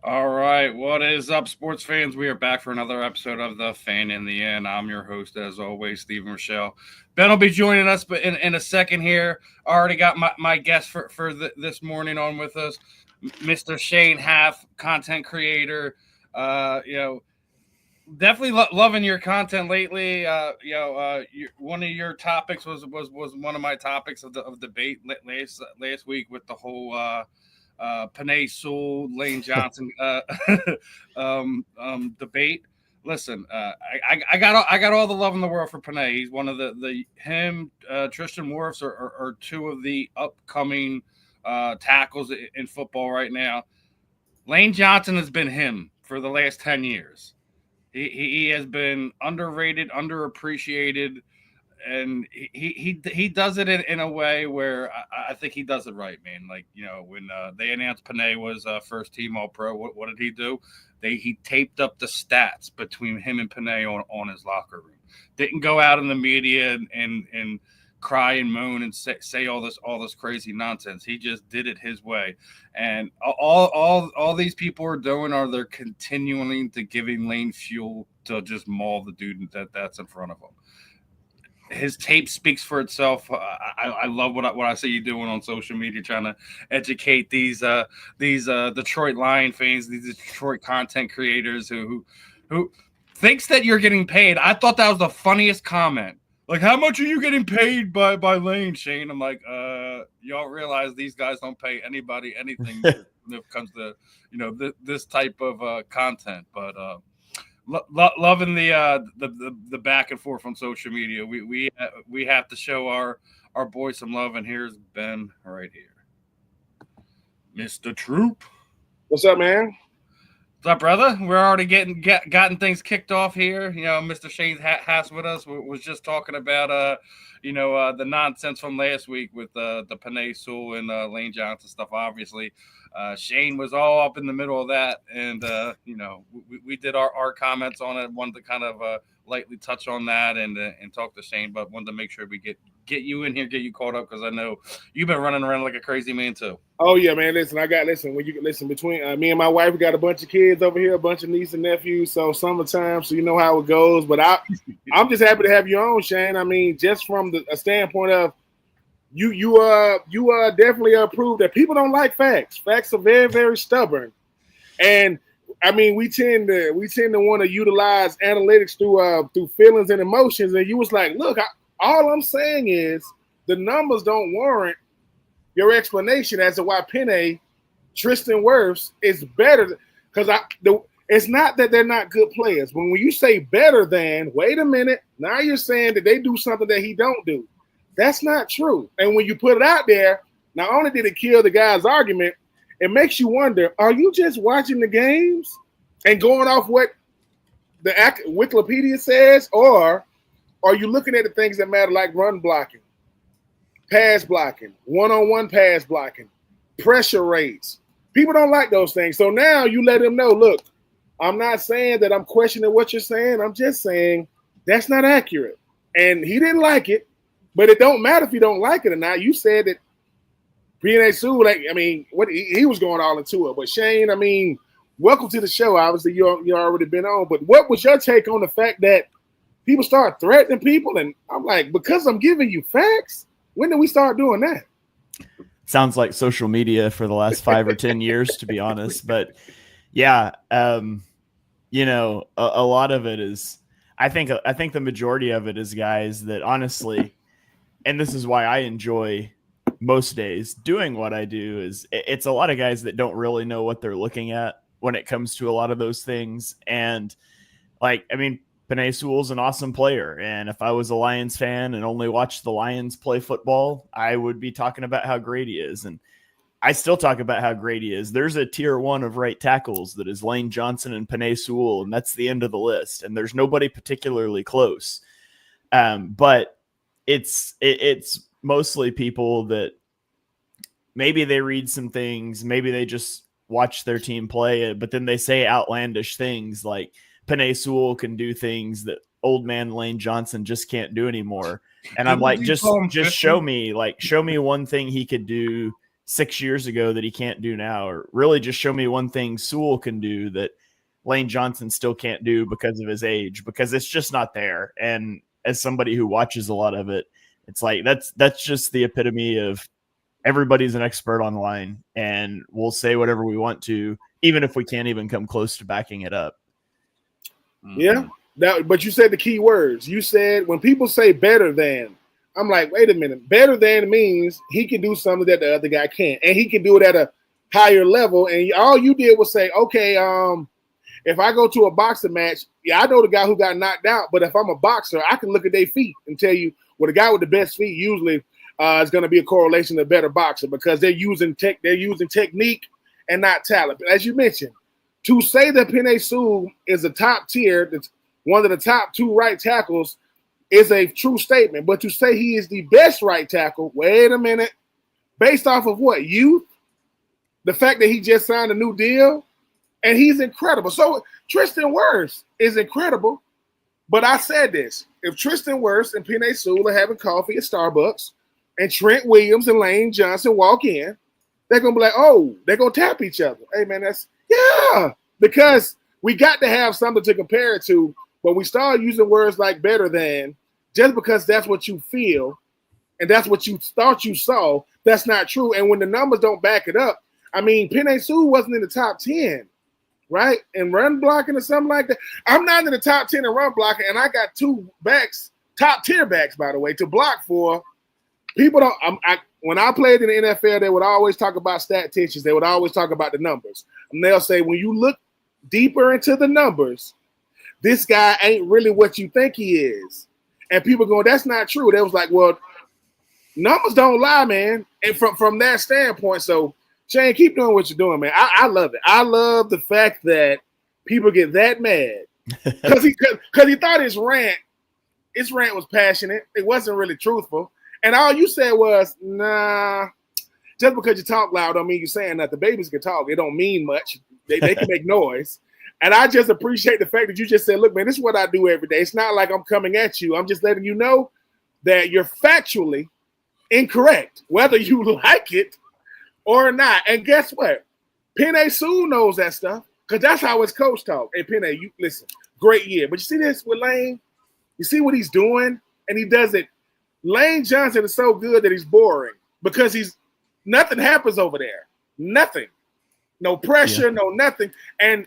All right, what is up, sports fans? We are back for another episode of The Fan in the End. I'm your host, as always, Stephen Rochelle. Ben will be joining us, but in a second here. I already got my guest for this morning on with us, Mr. Shane Haff, content creator. Definitely loving your content lately. One of your topics was one of my topics of debate last week with the whole Panay Sewell, Lane Johnson debate. Listen, I got all the love in the world for Panay. He's one of Tristan Wirfs are two of the upcoming tackles in football right now. Lane Johnson has been him for the last 10 years. He has been underrated, underappreciated, and he does it in a way where I think he does it right, man. Like, when they announced Panay was first team All Pro, what did he do? He taped up the stats between him and Panay on his locker room. Didn't go out in the media and cry and moan and say all this crazy nonsense. He just did it his way. And all these people are doing are they're continuing to giving Lane fuel to just maul the dude that's in front of him. His tape speaks for itself. I love what I see you doing on social media, trying to educate these Detroit Lion fans, these Detroit content creators who thinks that you're getting paid. I thought that was the funniest comment. Like, how much are you getting paid by Lane, Shane? I'm like, y'all realize these guys don't pay anybody anything when it comes to this type of content, but. Loving the back and forth on social media. We have to show our boy some love, and here's Ben right here, Mr. Troupe. What's up, man? What's up, brother? We're already gotten things kicked off here. Mr. Shane Hass with us was just talking about the nonsense from last week with the Panay Sewell and Lane Johnson stuff. Obviously, Shane was all up in the middle of that, and we did our comments on it. Wanted to kind of lightly touch on that and talk to Shane, but wanted to make sure we get you in here, get you caught up, because I know you've been running around like a crazy man too. Oh yeah, man. Listen, when you listen between me and my wife, we got a bunch of kids over here, a bunch of nieces and nephews. So summertime, so you know how it goes. But I'm just happy to have you on, Shane. I mean, just from a standpoint of you definitely proved that people don't like facts. Facts are very, very stubborn, and I mean we tend to want to utilize analytics through feelings and emotions. And you was like, look, all I'm saying is the numbers don't warrant your explanation as to why Panay, Tristan Wirfs is better, because it's not that they're not good players. When you say better than, wait a minute, now you're saying that they do something that he don't do. That's not true. And when you put it out there, not only did it kill the guy's argument, it makes you wonder, are you just watching the games and going off what the Wikipedia says, or are you looking at the things that matter, like run blocking, pass blocking, one-on-one pass blocking, pressure rates? People don't like those things. So now you let them know, look, I'm not saying that I'm questioning what you're saying. I'm just saying that's not accurate. And he didn't like it, but it don't matter if you don't like it or not. You said that Panay Sewell, he was going all into it. But Shane, I mean, welcome to the show. Obviously, you already been on. But what was your take on the fact that people start threatening people? And I'm like, because I'm giving you facts? When did we start doing that? Sounds like social media for the last 5 or 10 years, to be honest. But yeah, a lot of it is, I think the majority of it is guys that honestly, and this is why I enjoy most days doing what I do, is it's a lot of guys that don't really know what they're looking at when it comes to a lot of those things. And like, I mean, Penei Sewell's an awesome player. And if I was a Lions fan and only watched the Lions play football, I would be talking about how great he is. And I still talk about how great he is. There's a tier 1 of right tackles that is Lane Johnson and Penei Sewell, and that's the end of the list. And there's nobody particularly close. But it's mostly people that maybe they read some things, maybe they just watch their team play it, but then they say outlandish things like Penei Sewell can do things that old man Lane Johnson just can't do anymore. And I'm like, just show me one thing he could do 6 years ago that he can't do now, or really just show me one thing Sewell can do that Lane Johnson still can't do because of his age, because it's just not there. And as somebody who watches a lot of it, it's like, that's just the epitome of everybody's an expert online and we'll say whatever we want to, even if we can't even come close to backing it up. Yeah. But you said the key words. You said when people say better than, I'm like, wait a minute. Better than means he can do something that the other guy can't, and he can do it at a higher level. And all you did was say, okay, if I go to a boxing match, yeah, I know the guy who got knocked out, but if I'm a boxer, I can look at their feet and tell you, well, the guy with the best feet usually is going to be a correlation to a better boxer because they're using technique and not talent. But as you mentioned, to say that Penei Sewell is a top tier, that's one of the top 2 right tackles, is a true statement. But to say he is the best right tackle, wait a minute, based off of what? Youth? The fact that he just signed a new deal? And he's incredible. So Tristan Wirfs is incredible. But I said this. If Tristan Wirfs and Penei Sewell are having coffee at Starbucks and Trent Williams and Lane Johnson walk in, they're going to be like, oh, they're going to tap each other. Hey, man, because we got to have something to compare it to. But we start using words like better than just because that's what you feel and that's what you thought you saw. That's not true. And when the numbers don't back it up, I mean, Penei Sewell wasn't in the top 10, right? And run blocking or something like that. I'm not in the top 10 in run blocking, and I got 2 backs, top tier backs, by the way, to block for. People don't. When I played in the NFL, they would always talk about statisticians. They would always talk about the numbers. And they'll say, when you look deeper into the numbers, this guy ain't really what you think he is. And people going, that's not true. They was like, well, numbers don't lie, man. And from that standpoint, so Shane, keep doing what you're doing, man. I love it. I love the fact that people get that mad because he thought his rant was passionate. It wasn't really truthful. And all you said was, nah, just because you talk loud don't mean you're saying that. The babies can talk. They don't mean much. They can make noise. And I just appreciate the fact that you just said, look, man, this is what I do every day. It's not like I'm coming at you. I'm just letting you know that you're factually incorrect, whether you like it or not. And guess what? Penei Sewell knows that stuff because that's how his coach talk. Hey, Penei, you listen, great year. But you see this with Lane? You see what he's doing? And he does it. Lane Johnson is so good that he's boring because nothing happens over there. Nothing. No pressure, no nothing. And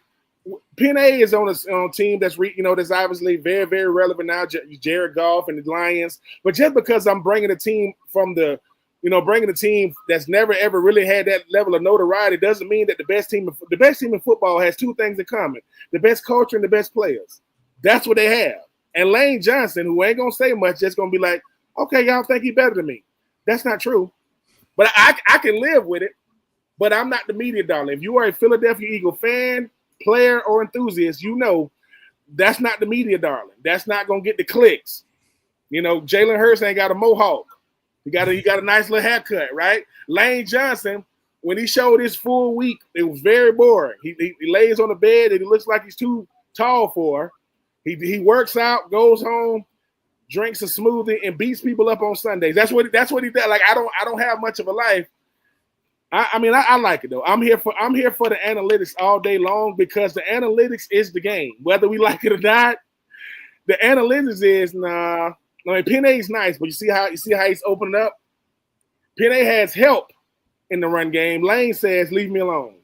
Penei is on a team that's that's obviously very, very relevant now. Jared Goff and the Lions, but just because I'm bringing a team from bringing a team that's never ever really had that level of notoriety doesn't mean that the best team in football has 2 things in common: the best culture and the best players. That's what they have. And Lane Johnson, who ain't gonna say much, just gonna be like, okay, y'all think he better than me. That's not true, but I can live with it. But I'm not the media darling. If you are a Philadelphia Eagle fan, player, or enthusiast, that's not the media darling. That's not gonna get the clicks. Jalen Hurts ain't got a mohawk. He got a nice little haircut, right? Lane Johnson, when he showed his full week, it was very boring. He lays on the bed and he looks like he's too tall for her. He works out, goes home, drinks a smoothie, and beats people up on Sundays. That's what he does. Like I don't have much of a life. I like it though. I'm here for the analytics all day long because the analytics is the game. Whether we like it or not, the analytics is nah. I mean, Penei's nice, but you see how he's opening up. Penei has help in the run game. Lane says, "Leave me alone.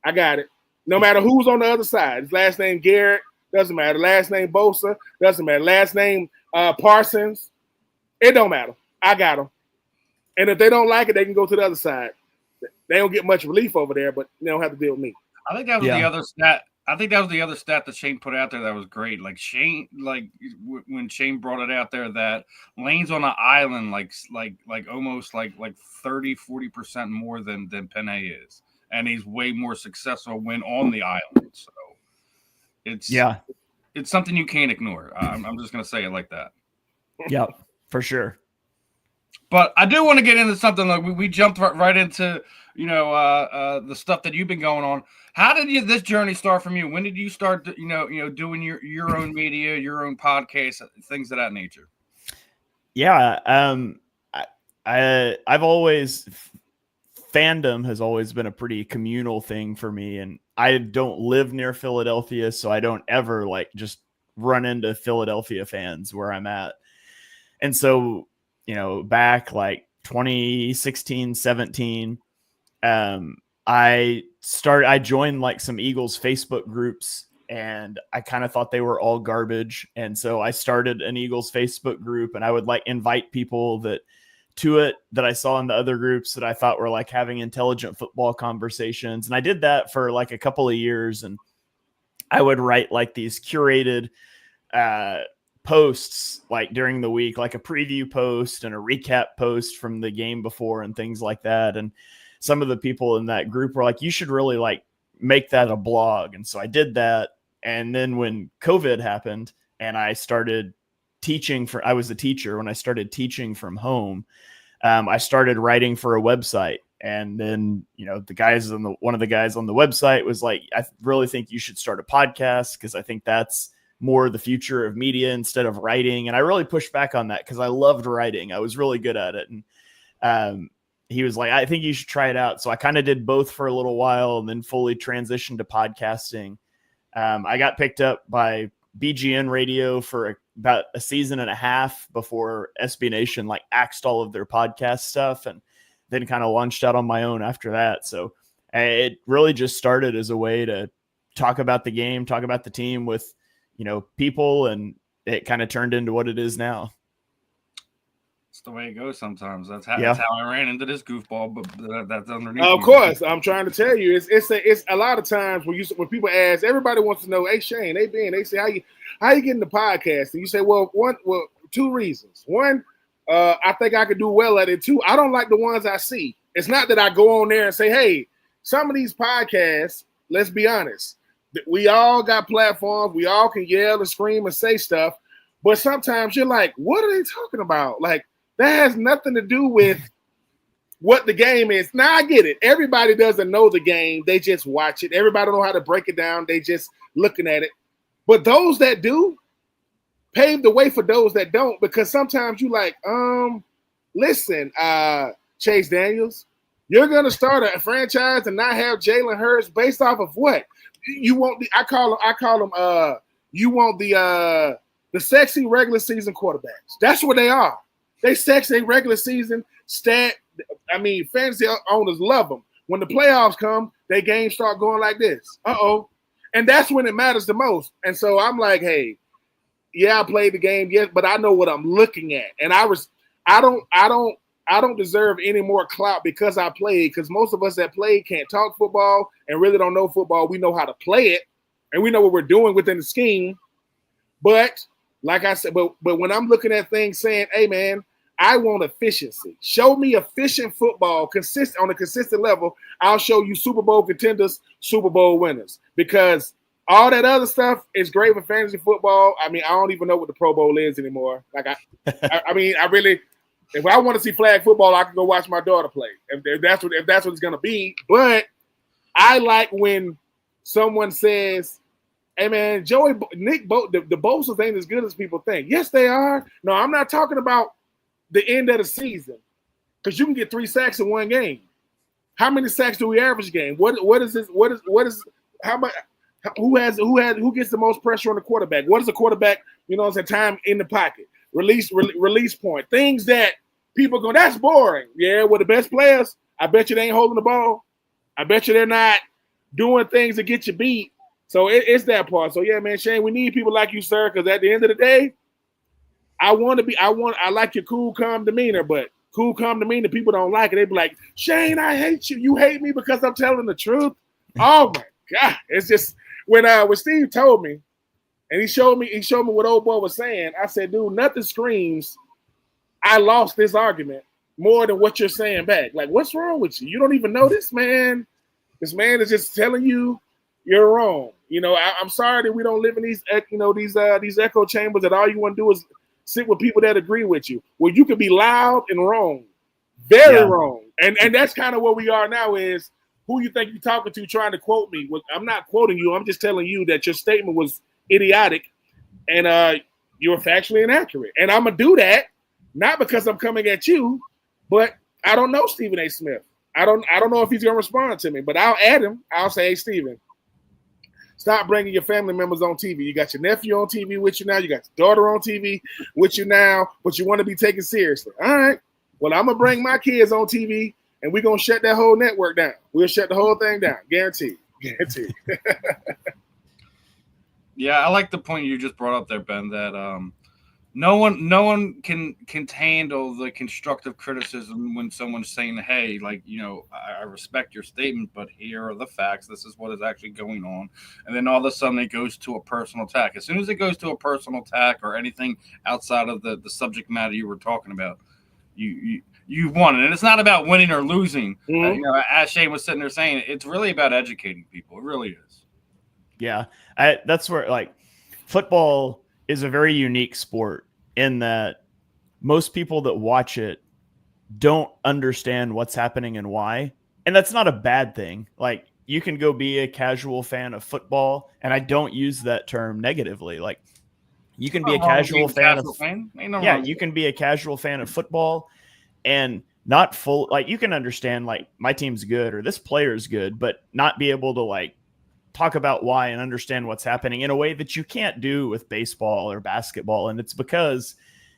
I got it." No matter who's on the other side. His last name Garrett. doesn't matter. Last name Bosa, doesn't matter. Last name Parsons, it don't matter. I got them. And if they don't like it, they can go to the other side. They don't get much relief over there, but they don't have to deal with me. I think that was the other stat. I think that was the other stat that Shane put out there that was great. Like Shane, when Shane brought it out there, that Lane's on an island, like almost like 30-40% more than Penei is, and he's way more successful when on the island. So it's something you can't ignore. I'm just gonna say it like that. Yep, for sure. But I do want to get into something like we jumped right into the stuff that you've been going on. How did this journey start from you? When did you start doing your own media, your own podcast, things of that nature? Yeah, I've always fandom has always been a pretty communal thing for me, and I don't live near Philadelphia, so I don't ever just run into Philadelphia fans where I'm at. And so, back 2016, 17, I joined some Eagles Facebook groups, and I kind of thought they were all garbage. And so I started an Eagles Facebook group, and I would invite people that I saw in the other groups that I thought were having intelligent football conversations. And I did that for a couple of years, and I would write these curated, posts during the week, like a preview post and a recap post from the game before and things like that. And some of the people in that group were you should really make that a blog. And so I did that. And then when COVID happened and I started teaching I was a teacher when I started teaching from home, I started writing for a website. And then, one of the guys on the website was I really think you should start a podcast, because I think that's more the future of media instead of writing. And I really pushed back on that because I loved writing. I was really good at it. And he was I think you should try it out. So I kind of did both for a little while and then fully transitioned to podcasting. I got picked up by BGN Radio for about a season and a half before SB Nation axed all of their podcast stuff, and then kind of launched out on my own after that. So it really just started as a way to talk about the game, talk about the team with people, and it kind of turned into what it is now. It's the way it goes sometimes. That's how I ran into this goofball, but that's underneath. Of course, I'm trying to tell you, it's a lot of times when people ask, everybody wants to know, hey Shane, hey Ben, they say how you getting the podcast, and you say, well, two reasons. One, I think I could do well at it. Two, I don't like the ones I see. It's not that I go on there and say, hey, some of these podcasts, let's be honest, we all got platforms. We all can yell and scream and say stuff. But sometimes you're like, what are they talking about? That has nothing to do with what the game is. Now, I get it. Everybody doesn't know the game. They just watch it. Everybody don't know how to break it down. They just looking at it. But those that do pave the way for those that don't, because sometimes you listen, Chase Daniels, you're going to start a franchise and not have Jalen Hurts based off of what? You want I call them you want the sexy regular season quarterbacks. That's what they are. They sexy regular season stat. I mean, fantasy owners love them. When the playoffs come, their games start going like this. And that's when it matters the most. And so I'm like, hey, yeah, I played the game, yes, but I know what I'm looking at. And I don't deserve any more clout because I played, because most of us that played can't talk football and really don't know football. We know how to play it, and we know what we're doing within the scheme. But like I said, but when I'm looking at things saying, hey, man, I want efficiency. Show me efficient football on a consistent level. I'll show you Super Bowl contenders, Super Bowl winners, because all that other stuff is great for fantasy football. I mean, I don't even know what the Pro Bowl is anymore. I mean, I really – if I want to see flag football, I can go watch my daughter play. If that's what it's going to be. But I like when someone says, hey, man, the Bosa's ain't as good as people think. Yes, they are. No, I'm not talking about the end of the season, because you can get 3 sacks in one game. How many sacks do we average a game? What is this? What is how much? Who gets the most pressure on the quarterback? What is the quarterback, time in the pocket? Release point. Things that people go, that's boring. Yeah, well, the best players, I bet you they ain't holding the ball. I bet you they're not doing things to get you beat. So it's that part. So yeah, man, Shane, we need people like you, sir, because at the end of the day, I like your cool, calm demeanor, but cool, calm demeanor, people don't like it. They be like, Shane, I hate you. You hate me because I'm telling the truth. Oh my God. It's just when Steve told me and he showed me what old boy was saying, I said, dude, nothing screams I lost this argument more than what you're saying back. Like, what's wrong with you? You don't even know this man. This man is just telling you you're wrong. You know, I'm sorry that we don't live in these echo chambers that all you want to do is sit with people that agree with you. Well, you can be loud and wrong, very wrong. And that's kind of where we are now is who you think you're talking to trying to quote me. Well, I'm not quoting you. I'm just telling you that your statement was idiotic and you were factually inaccurate. And I'm going to do that, not because I'm coming at you, but I don't know Stephen A. Smith. I don't know if he's going to respond to me, but I'll add him. I'll say, hey, Stephen, stop bringing your family members on TV. You got your nephew on TV with you now. You got your daughter on TV with you now, but you want to be taken seriously. All right. Well, I'm going to bring my kids on TV, and we're going to shut that whole network down. We'll shut the whole thing down. Guaranteed. Guaranteed. Yeah, I like the point you just brought up there, Ben, that no one can handle the constructive criticism when someone's saying, hey, like, you know, I respect your statement, but here are the facts. This is what is actually going on. And then all of a sudden it goes to a personal attack. As soon as it goes to a personal attack or anything outside of the subject matter you were talking about, you won. And it's not about winning or losing. Mm-hmm. You know, as Shane was sitting there saying, it's really about educating people. It really is. Yeah, that's where, like, football is a very unique sport in that most people that watch it don't understand what's happening and why. And that's not a bad thing. Like, you can go be a casual fan of football, and I don't use that term negatively. Like, you can be a casual fan of you can be a casual fan of football and not full, like, you can understand, like, my team's good or this player's good, but not be able to, like, talk about why and understand what's happening in a way that you can't do with baseball or basketball. And it's because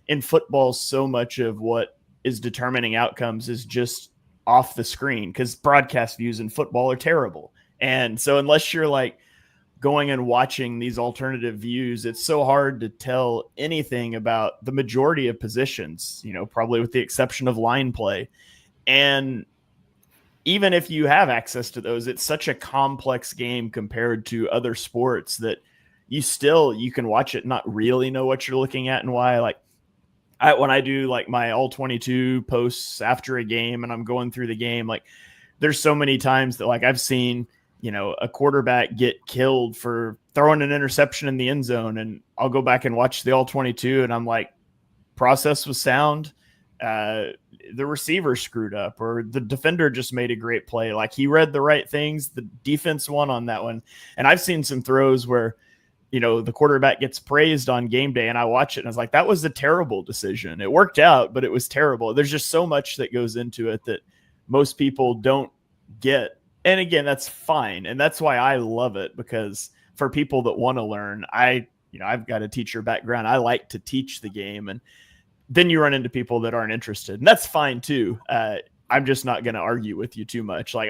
in football, so much of what is determining outcomes is just off the screen, because broadcast views in football are terrible. And so unless you're like going and watching these alternative views, it's so hard to tell anything about the majority of positions, you know, probably with the exception of line play. And even if you have access to those, it's such a complex game compared to other sports that you can watch it and not really know what you're looking at and why. Like, when I do like my all 22 posts after a game and I'm going through the game, like, there's so many times that, like, I've seen, you know, a quarterback get killed for throwing an interception in the end zone, and I'll go back and watch the all 22 and I'm like, process was sound. The receiver screwed up, or the defender just made a great play. Like, he read the right things. The defense won on that one. And I've seen some throws where, you know, the quarterback gets praised on game day, and I watch it and I was like, that was a terrible decision. It worked out, but it was terrible. There's just so much that goes into it that most people don't get. And again, that's fine. And that's why I love it, because for people that want to learn, I've got a teacher background. I like to teach the game, and then you run into people that aren't interested, and that's fine too. I'm just not going to argue with you too much. Like,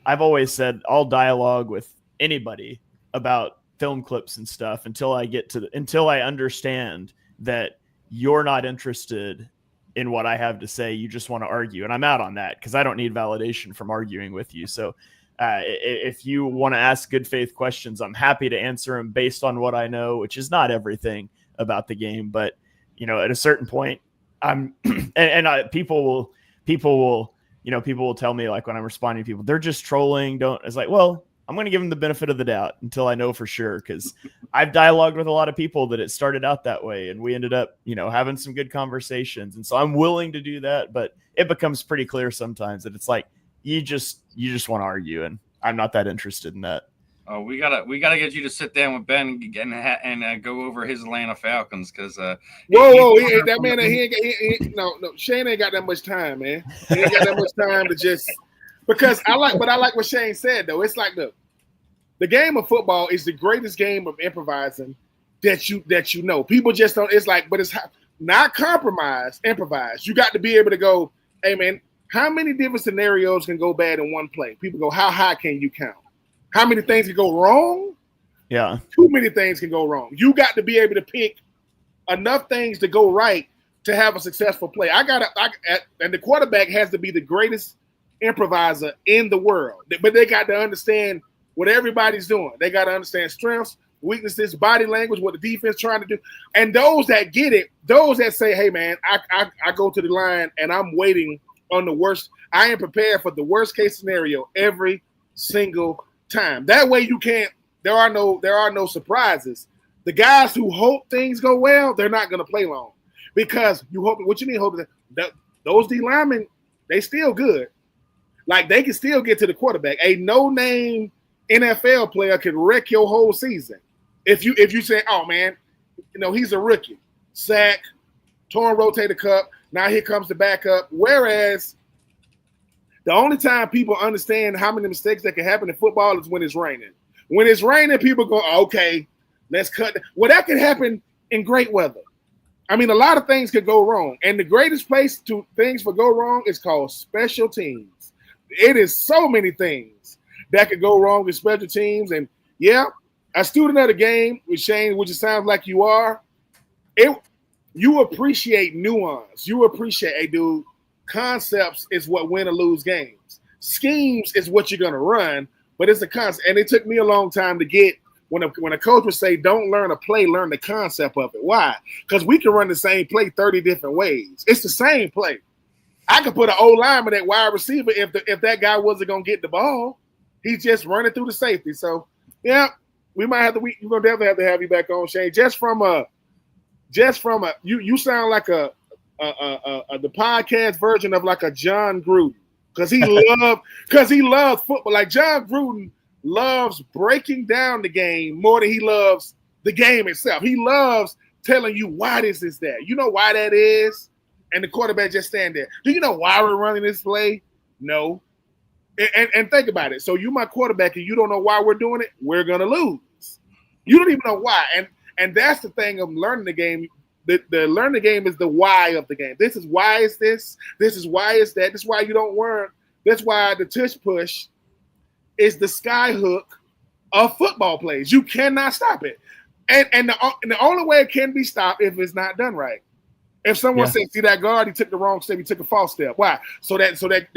I've always said I'll dialogue with anybody about film clips and stuff until I understand that you're not interested in what I have to say. You just want to argue, and I'm out on that because I don't need validation from arguing with you. So if you want to ask good faith questions, I'm happy to answer them based on what I know, which is not everything about the game, but you know, at a certain point, people will tell me, like, when I'm responding to people, they're just trolling. It's like, well, I'm going to give them the benefit of the doubt until I know for sure. Cause I've dialogued with a lot of people that it started out that way, and we ended up, you know, having some good conversations. And so I'm willing to do that, but it becomes pretty clear sometimes that it's like, you just want to argue, and I'm not that interested in that. Oh, we gotta get you to sit down with Ben and go over his Atlanta Falcons, because that man, no, Shane ain't got that much time, man. He ain't got that much time to just, because I like what Shane said though. It's like the game of football is the greatest game of improvising that you know. People just don't. It's like, but it's not compromise, improvise. You got to be able to go, hey man, how many different scenarios can go bad in one play? People go, how high can you count? How many things can go wrong? Yeah. Too many things can go wrong. You got to be able to pick enough things to go right to have a successful play. And the quarterback has to be the greatest improviser in the world. But they got to understand what everybody's doing. They got to understand strengths, weaknesses, body language, what the defense trying to do. And those that get it, those that say, hey, man, I go to the line and I'm waiting on the worst. I am prepared for the worst case scenario every single time. That way you can't, there are no surprises. The guys who hope things go well, they're not going to play long because you hope. What you mean hope that those D linemen, they still good. Like they can still get to the quarterback. A no-name NFL player can wreck your whole season. If you say, oh man, he's a rookie, sack, torn rotator cuff. Now here comes the backup. Whereas the only time people understand how many mistakes that can happen in football is when it's raining. When it's raining, people go, okay, let's cut. Well, that can happen in great weather. I mean, a lot of things could go wrong. And the greatest place to things for go wrong is called special teams. It is so many things that could go wrong with special teams. And yeah, a student of the game with Shane, which it sounds like you are, you appreciate nuance. You appreciate, hey, dude, concepts is what win or lose games. Schemes is what you're going to run. But it's a concept, and it took me a long time to get when a coach would say, don't learn a play, learn the concept of it. Why? Because we can run the same play 30 different ways. It's the same play. I could put an O-lineman at wide receiver if that guy wasn't going to get the ball. He's just running through the safety. So, yeah, we're going to definitely have to have you back on, Shane. Just from you sound like the podcast version of like a John Gruden. Because he loves football. Like John Gruden loves breaking down the game more than he loves the game itself. He loves telling you why this is that. You know why that is? And the quarterback just stand there. Do you know why we're running this play? No. And think about it. So you my quarterback and you don't know why we're doing it, we're going to lose. You don't even know why. And that's the thing of learning the game. The learn the game is the why of the game. This is why is this. This is why is that. This is why you don't learn. That's why the tush push is the sky hook of football plays. You cannot stop it. And the only way it can be stopped if it's not done right. If someone says, see that guard, he took the wrong step, he took a false step. Why? So that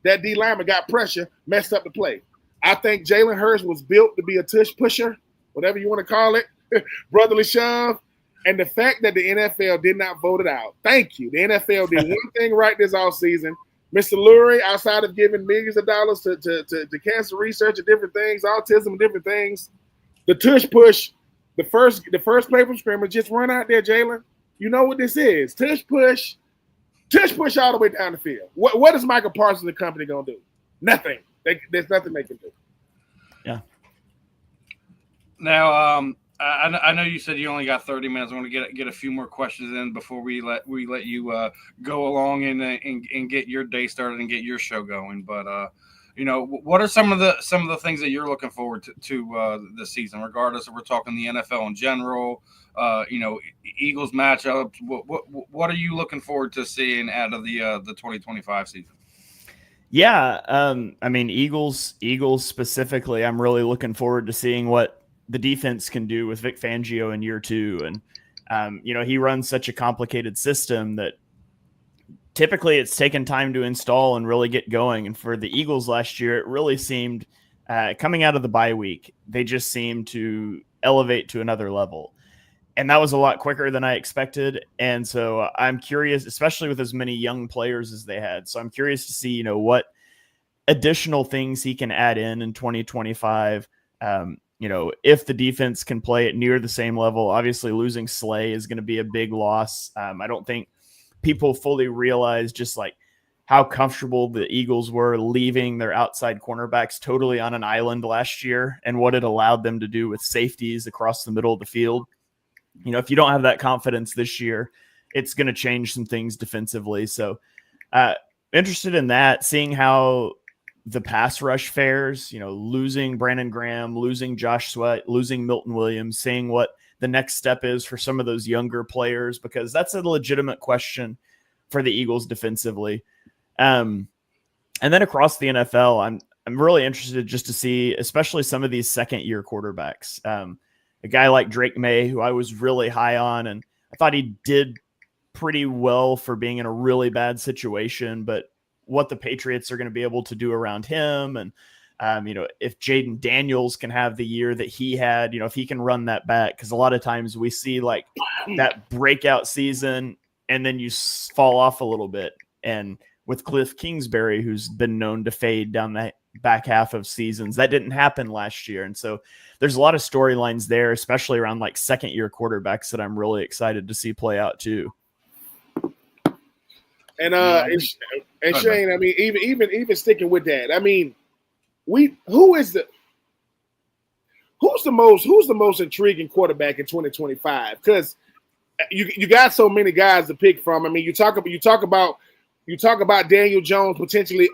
D lineman got pressure, messed up the play. I think Jalen Hurts was built to be a tush pusher, whatever you want to call it, brotherly shove. And the fact that the NFL did not vote it out, thank you. The NFL did one thing right this offseason. Mr. Lurie, outside of giving millions of dollars to cancer research and different things, autism and different things, the tush push, the first play from scrimmage, just run out there, Jalen. You know what this is. Tush push all the way down the field. What is Michael Parsons and the company going to do? Nothing. There's nothing they can do. Yeah. Now, I know you said you only got 30 minutes. I want to get a few more questions in before we let you go along and get your day started and get your show going. But what are some of the things that you're looking forward to this season, regardless if we're talking the NFL in general, Eagles matchups. What are you looking forward to seeing out of the 2025 season? Yeah, I mean Eagles specifically. I'm really looking forward to seeing what the defense can do with Vic Fangio in year 2. And, he runs such a complicated system that typically it's taken time to install and really get going. And for the Eagles last year, it really seemed coming out of the bye week, they just seemed to elevate to another level. And that was a lot quicker than I expected. And so I'm curious, especially with as many young players as they had. So I'm curious to see, what additional things he can add in 2025. If the defense can play at near the same level, obviously losing Slay is going to be a big loss. I don't think people fully realize just like how comfortable the Eagles were leaving their outside cornerbacks totally on an island last year and what it allowed them to do with safeties across the middle of the field. If you don't have that confidence this year, it's going to change some things defensively. So interested in that, seeing how the pass rush fares, losing Brandon Graham, losing Josh Sweat, losing Milton Williams, seeing what the next step is for some of those younger players, because that's a legitimate question for the Eagles defensively. And then across the NFL, I'm really interested just to see, especially some of these second-year quarterbacks. A guy like Drake May, who I was really high on, and I thought he did pretty well for being in a really bad situation, but what the Patriots are going to be able to do around him, and if Jaden Daniels can have the year that he had, if he can run that back, because a lot of times we see like that breakout season and then you fall off a little bit. And with Cliff Kingsbury, who's been known to fade down the back half of seasons, that didn't happen last year. And so there's a lot of storylines there, especially around like second year quarterbacks, that I'm really excited to see play out too. And Shane, I mean, even sticking with that, I mean, who's the most intriguing quarterback in 2025? Because you got so many guys to pick from. I mean, you talk about Daniel Jones potentially,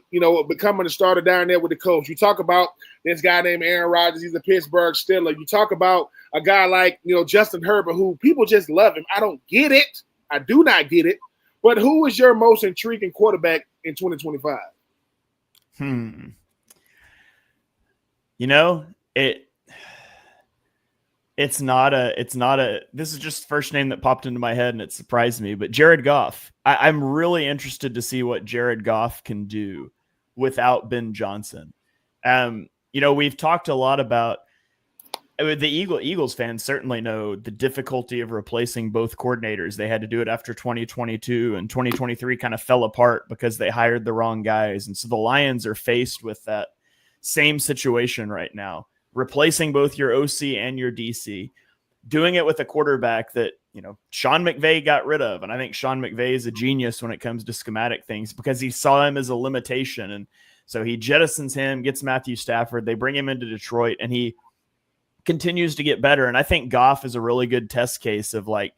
becoming a starter down there with the coach. You talk about this guy named Aaron Rodgers. He's a Pittsburgh Steeler. You talk about a guy like, Justin Herbert, who people just love him. I don't get it. I do not get it. But who is your most intriguing quarterback in 2025? It's not a, this is just the first name that popped into my head and it surprised me, but Jared Goff. I'm really interested to see what Jared Goff can do without Ben Johnson. We've talked a lot about, the Eagles fans certainly know the difficulty of replacing both coordinators. They had to do it after 2022, and 2023 kind of fell apart because they hired the wrong guys. And so the Lions are faced with that same situation right now, replacing both your OC and your DC, doing it with a quarterback that, Sean McVay got rid of. And I think Sean McVay is a genius when it comes to schematic things because he saw him as a limitation. And so he jettisons him, gets Matthew Stafford. They bring him into Detroit and he continues to get better. And I think Goff is a really good test case of like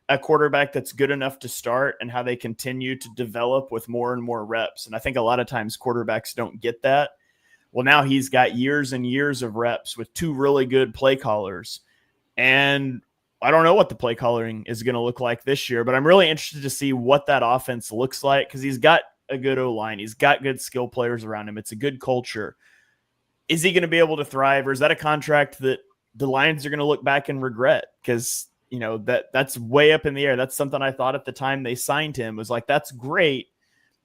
a quarterback that's good enough to start and how they continue to develop with more and more reps. And I think a lot of times quarterbacks don't get that. Well, now he's got years and years of reps with two really good play callers. And I don't know what the play calling is going to look like this year, but I'm really interested to see what that offense looks like because he's got a good O-line. He's got good skill players around him. It's a good culture. Is he going to be able to thrive, or is that a contract that the Lions are going to look back and regret? Because, that's way up in the air. That's something I thought at the time they signed him was like, that's great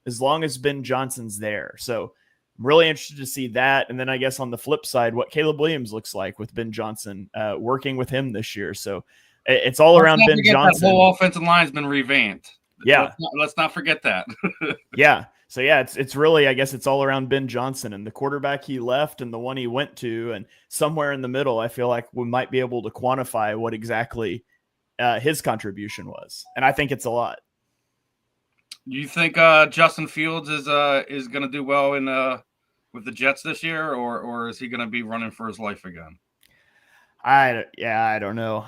as long as Ben Johnson's there. So I'm really interested to see that. And then I guess on the flip side, what Caleb Williams looks like with Ben Johnson working with him this year. So it's all around Ben Johnson. The whole offensive line's been revamped. Yeah. Let's not forget that. Yeah. So yeah, it's really, I guess it's all around Ben Johnson and the quarterback he left and the one he went to, and somewhere in the middle, I feel like we might be able to quantify what exactly his contribution was. And I think it's a lot. Do you think Justin Fields is going to do well in with the Jets this year, or is he going to be running for his life again? I don't know.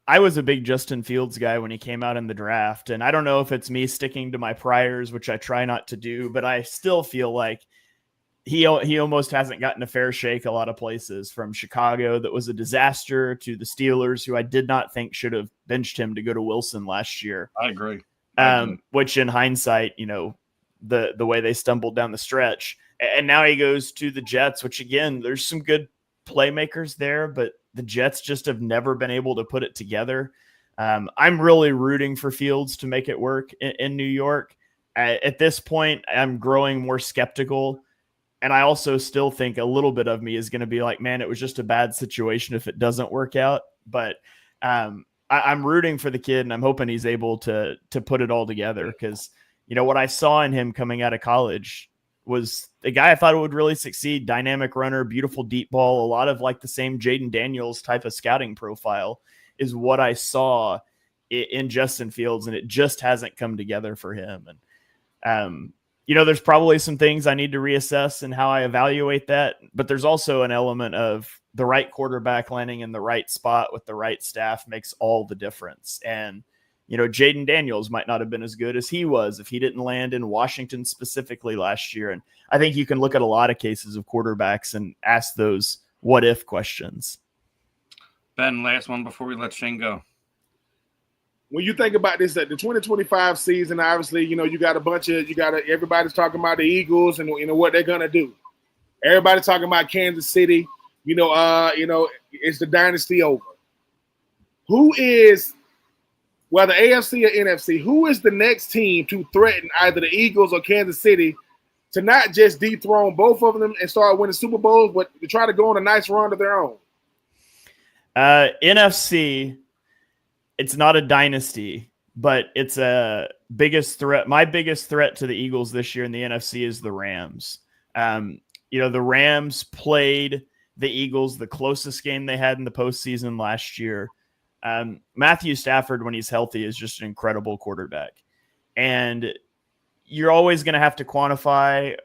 I was a big Justin Fields guy when he came out in the draft, and I don't know if it's me sticking to my priors, which I try not to do, but I still feel like he almost hasn't gotten a fair shake a lot of places, from Chicago that was a disaster to the Steelers, who I did not think should have benched him to go to Wilson last year. I agree. Which in hindsight, the way they stumbled down the stretch, and now he goes to the Jets, which again, there's some good playmakers there, but the Jets just have never been able to put it together. I'm really rooting for Fields to make it work in New York. At this point, I'm growing more skeptical. And I also still think a little bit of me is going to be like, man, it was just a bad situation if it doesn't work out. But I'm rooting for the kid, and I'm hoping he's able to put it all together. Because, what I saw in him coming out of college was a guy I thought would really succeed. Dynamic runner, beautiful deep ball, a lot of like the same Jaden Daniels type of scouting profile is what I saw in Justin Fields, and it just hasn't come together for him. And, there's probably some things I need to reassess in how I evaluate that, but there's also an element of the right quarterback landing in the right spot with the right staff makes all the difference. And, Jaden Daniels might not have been as good as he was if he didn't land in Washington specifically last year. And I think you can look at a lot of cases of quarterbacks and ask those what if questions. Ben, last one before we let Shane go. When you think about this, the 2025 season, obviously, everybody's talking about the Eagles and what they're gonna do. Everybody talking about Kansas City. It's the dynasty over. Who is, whether AFC or NFC, who is the next team to threaten either the Eagles or Kansas City to not just dethrone both of them and start winning Super Bowls, but to try to go on a nice run of their own? NFC, it's not a dynasty, but it's a biggest threat. My biggest threat to the Eagles this year in the NFC is the Rams. The Rams played the Eagles the closest game they had in the postseason last year. Matthew Stafford, when he's healthy, is just an incredible quarterback. And you're always going to have to quantify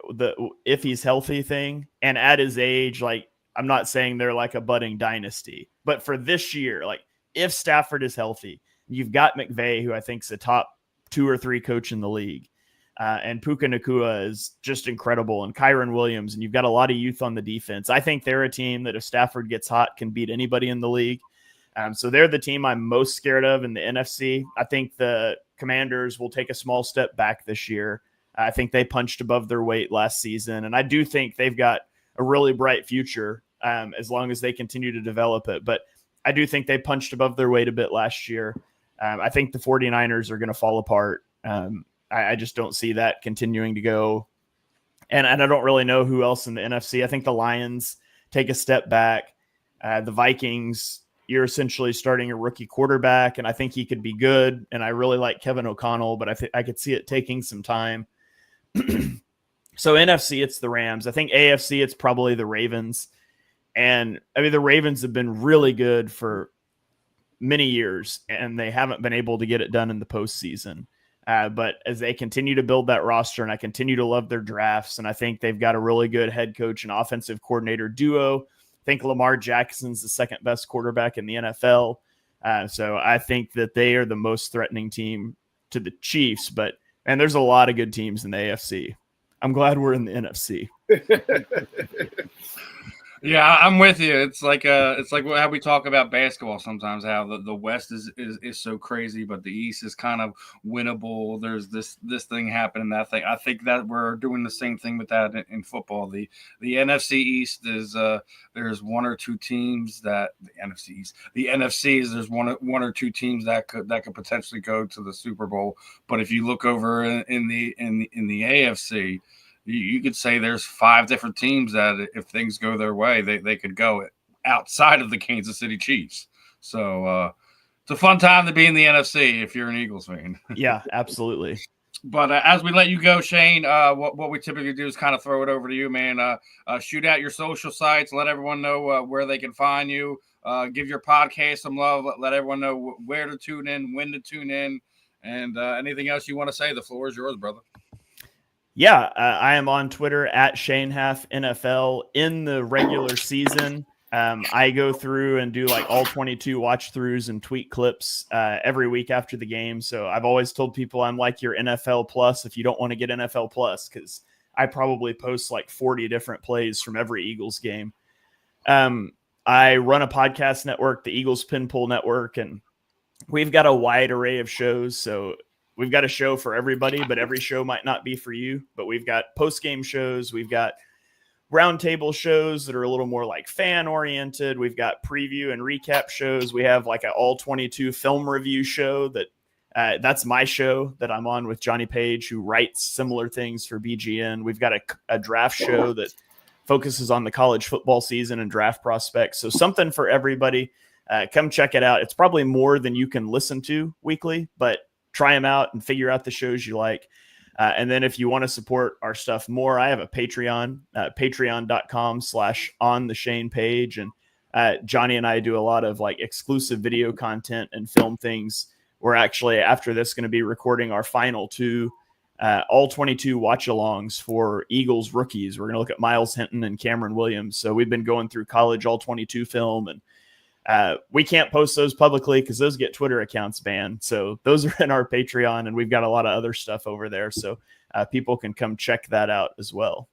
if he's healthy thing. And at his age, like, I'm not saying they're like a budding dynasty, but for this year, like, if Stafford is healthy, you've got McVay, who I think is a top 2 or 3 coach in the league. And Puka Nacua is just incredible, and Kyron Williams, and you've got a lot of youth on the defense. I think they're a team that if Stafford gets hot can beat anybody in the league. So they're the team I'm most scared of in the NFC. I think the Commanders will take a small step back this year. I think they punched above their weight last season, and I do think they've got a really bright future as long as they continue to develop it. But I do think they punched above their weight a bit last year. I think the 49ers are going to fall apart. I just don't see that continuing to go. And I don't really know who else in the NFC. I think the Lions take a step back. The Vikings, you're essentially starting a rookie quarterback, and I think he could be good. And I really like Kevin O'Connell, but I could see it taking some time. So NFC, it's the Rams. I think AFC, it's probably the Ravens. And I mean, the Ravens have been really good for many years, and they haven't been able to get it done in the postseason. But as they continue to build that roster, and I continue to love their drafts, and I think they've got a really good head coach and offensive coordinator duo. I think Lamar Jackson's the second best quarterback in the NFL. So I think that they are the most threatening team to the Chiefs, and there's a lot of good teams in the AFC. I'm glad we're in the NFC. Yeah, I'm with you. It's like how we talk about basketball sometimes, how the West is so crazy, but the East is kind of winnable. There's this thing happening, that thing. I think that we're doing the same thing with that in football. The NFC East is there's one or two teams that the NFC is there's one or two teams that could potentially go to the Super Bowl. But if you look over in the AFC, you could say there's 5 different teams that if things go their way, they could go outside of the Kansas City Chiefs. So it's a fun time to be in the NFC if you're an Eagles fan. Yeah, absolutely. But as we let you go, Shane, what we typically do is kind of throw it over to you, man. Shoot out your social sites. Let everyone know where they can find you. Give your podcast some love. Let everyone know where to tune in, when to tune in, and anything else you want to say. The floor is yours, brother. Yeah, I am on Twitter at Shane Haff NFL. In the regular season, I go through and do like all 22 watch throughs and tweet clips every week after the game. So I've always told people I'm like your NFL Plus if you don't want to get NFL Plus, because I probably post like 40 different plays from every Eagles game. I run a podcast network, the Eagles Pinpool Network, and we've got a wide array of shows. So we've got a show for everybody, but every show might not be for you. But we've got post-game shows. We've got roundtable shows that are a little more like fan-oriented. We've got preview and recap shows. We have like an all-22 film review show that's my show that I'm on with Johnny Page, who writes similar things for BGN. We've got a draft show that focuses on the college football season and draft prospects. So something for everybody. Come check it out. It's probably more than you can listen to weekly, but try them out and figure out the shows you like. And then if you want to support our stuff more, I have a Patreon, patreon.com/ontheshanepage. And Johnny and I do a lot of like exclusive video content and film things. We're actually, after this, going to be recording our final 2 all 22 watch-alongs for Eagles rookies. We're going to look at Miles Hinton and Cameron Williams. So we've been going through college all 22 film, and we can't post those publicly because those get Twitter accounts banned. So those are in our Patreon, and we've got a lot of other stuff over there. So people can come check that out as well.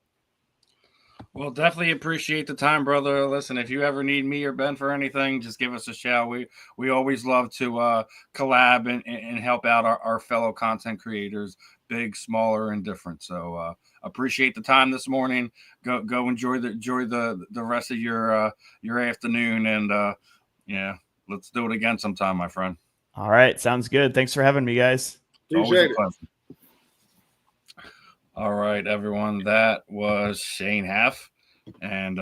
Well, definitely appreciate the time, brother. Listen, if you ever need me or Ben for anything, just give us a shout. We always love to collab and help out our fellow content creators, big, smaller, and different. So appreciate the time this morning. Go enjoy the rest of your afternoon, and yeah, let's do it again sometime, my friend. All right, sounds good. Thanks for having me, guys. It's always a Appreciate it. pleasure. All right, everyone. That was Shane Haff, and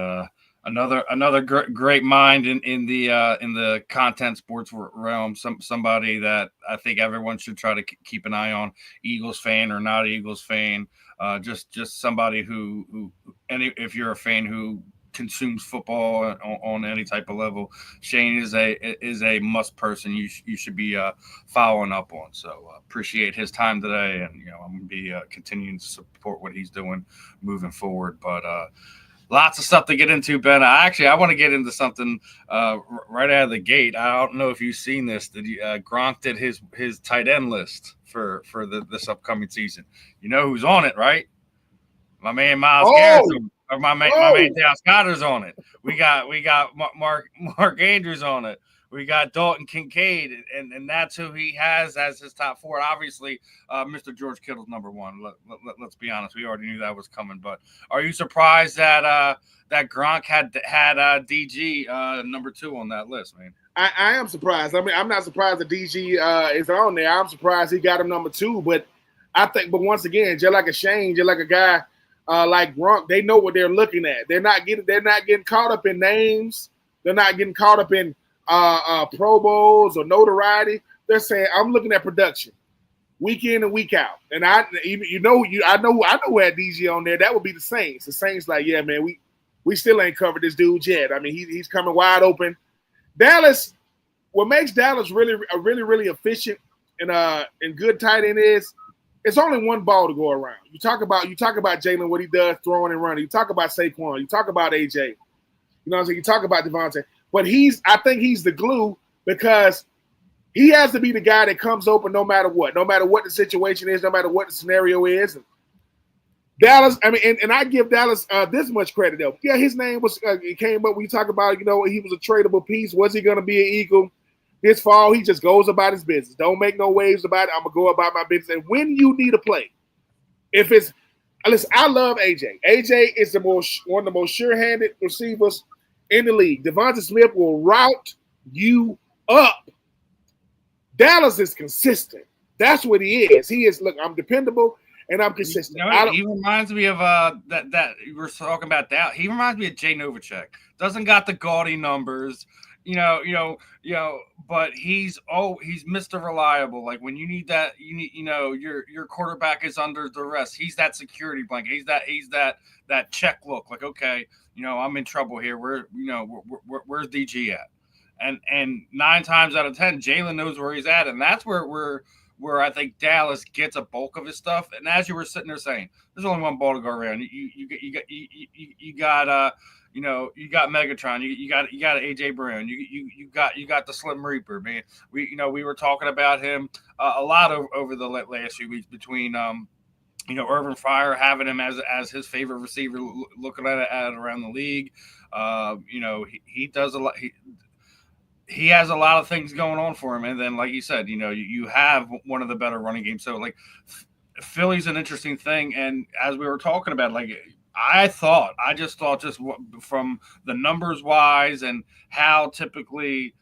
another great mind in the content sports realm. Somebody that I think everyone should try to keep an eye on. Eagles fan or not Eagles fan, just somebody who if you're a fan who consumes football on any type of level, Shane is a must person you should be following up on. So appreciate his time today, and I'm gonna be continuing to support what he's doing moving forward. But lots of stuff to get into, Ben. I want to get into something right out of the gate. I don't know if you've seen this. Gronk did his tight end list for this upcoming season. You know who's on it, right? My man Miles Garrett. Or my man Dallas Goedert's on it. We got Mark Andrews on it. We got Dalton Kincaid, and that's who he has as his top four. Obviously, Mr. George Kittle's number one. Let's be honest, we already knew that was coming. But are you surprised that Gronk had DG number two on that list, man? I am surprised. I mean, I'm not surprised that DG is on there. I'm surprised he got him number two. But once again, just like a Shane, just like a guy like Gronk, they know what they're looking at. They're not getting caught up in names. They're not getting caught up in Pro Bowls or notoriety. They're saying, I'm looking at production, week in and week out. And I know who had DG on there. That would be the Saints. The Saints, like, yeah, man, we still ain't covered this dude yet. I mean, he's coming wide open. Dallas, what makes Dallas really efficient and good tight end is it's only one ball to go around. You talk about Jalen, what he does throwing and running. You talk about Saquon. You talk about AJ. You know what I'm saying? You talk about Devontae. But I think he's the glue because he has to be the guy that comes open no matter what the situation is, no matter what the scenario is. And Dallas, I mean, and I give Dallas this much credit though. Yeah, his name was it came up when you talk about, he was a tradable piece. Was he going to be an Eagle this fall? He just goes about his business. Don't make no waves about it. I'm gonna go about my business. And when you need a play, listen, I love AJ. AJ is one of the most sure-handed receivers in the league. Devonta Smith will route you up. Dallas is consistent. That's what he is. He is. Look, I'm dependable and I'm consistent. He reminds me of that you were talking about. That he reminds me of Jay Novacek. Doesn't got the gaudy numbers. But he's Mr. Reliable. Like when you need that, your quarterback is under duress. He's that security blanket. He's that check look. Like, okay, I'm in trouble here. Where's DG at? And 9 times out of 10, Jalen knows where he's at, and that's where I think Dallas gets a bulk of his stuff. And as you were sitting there saying, there's only one ball to go around. You got Megatron, you got AJ Brown, you got the Slim Reaper, man. We were talking about him a lot over the last few weeks between Urban Fire having him as his favorite receiver, looking at it around the league. He does a lot. He has a lot of things going on for him, and then like you said, you have one of the better running games. So like Philly's an interesting thing, and as we were talking about, like. I just thought from the numbers wise and how he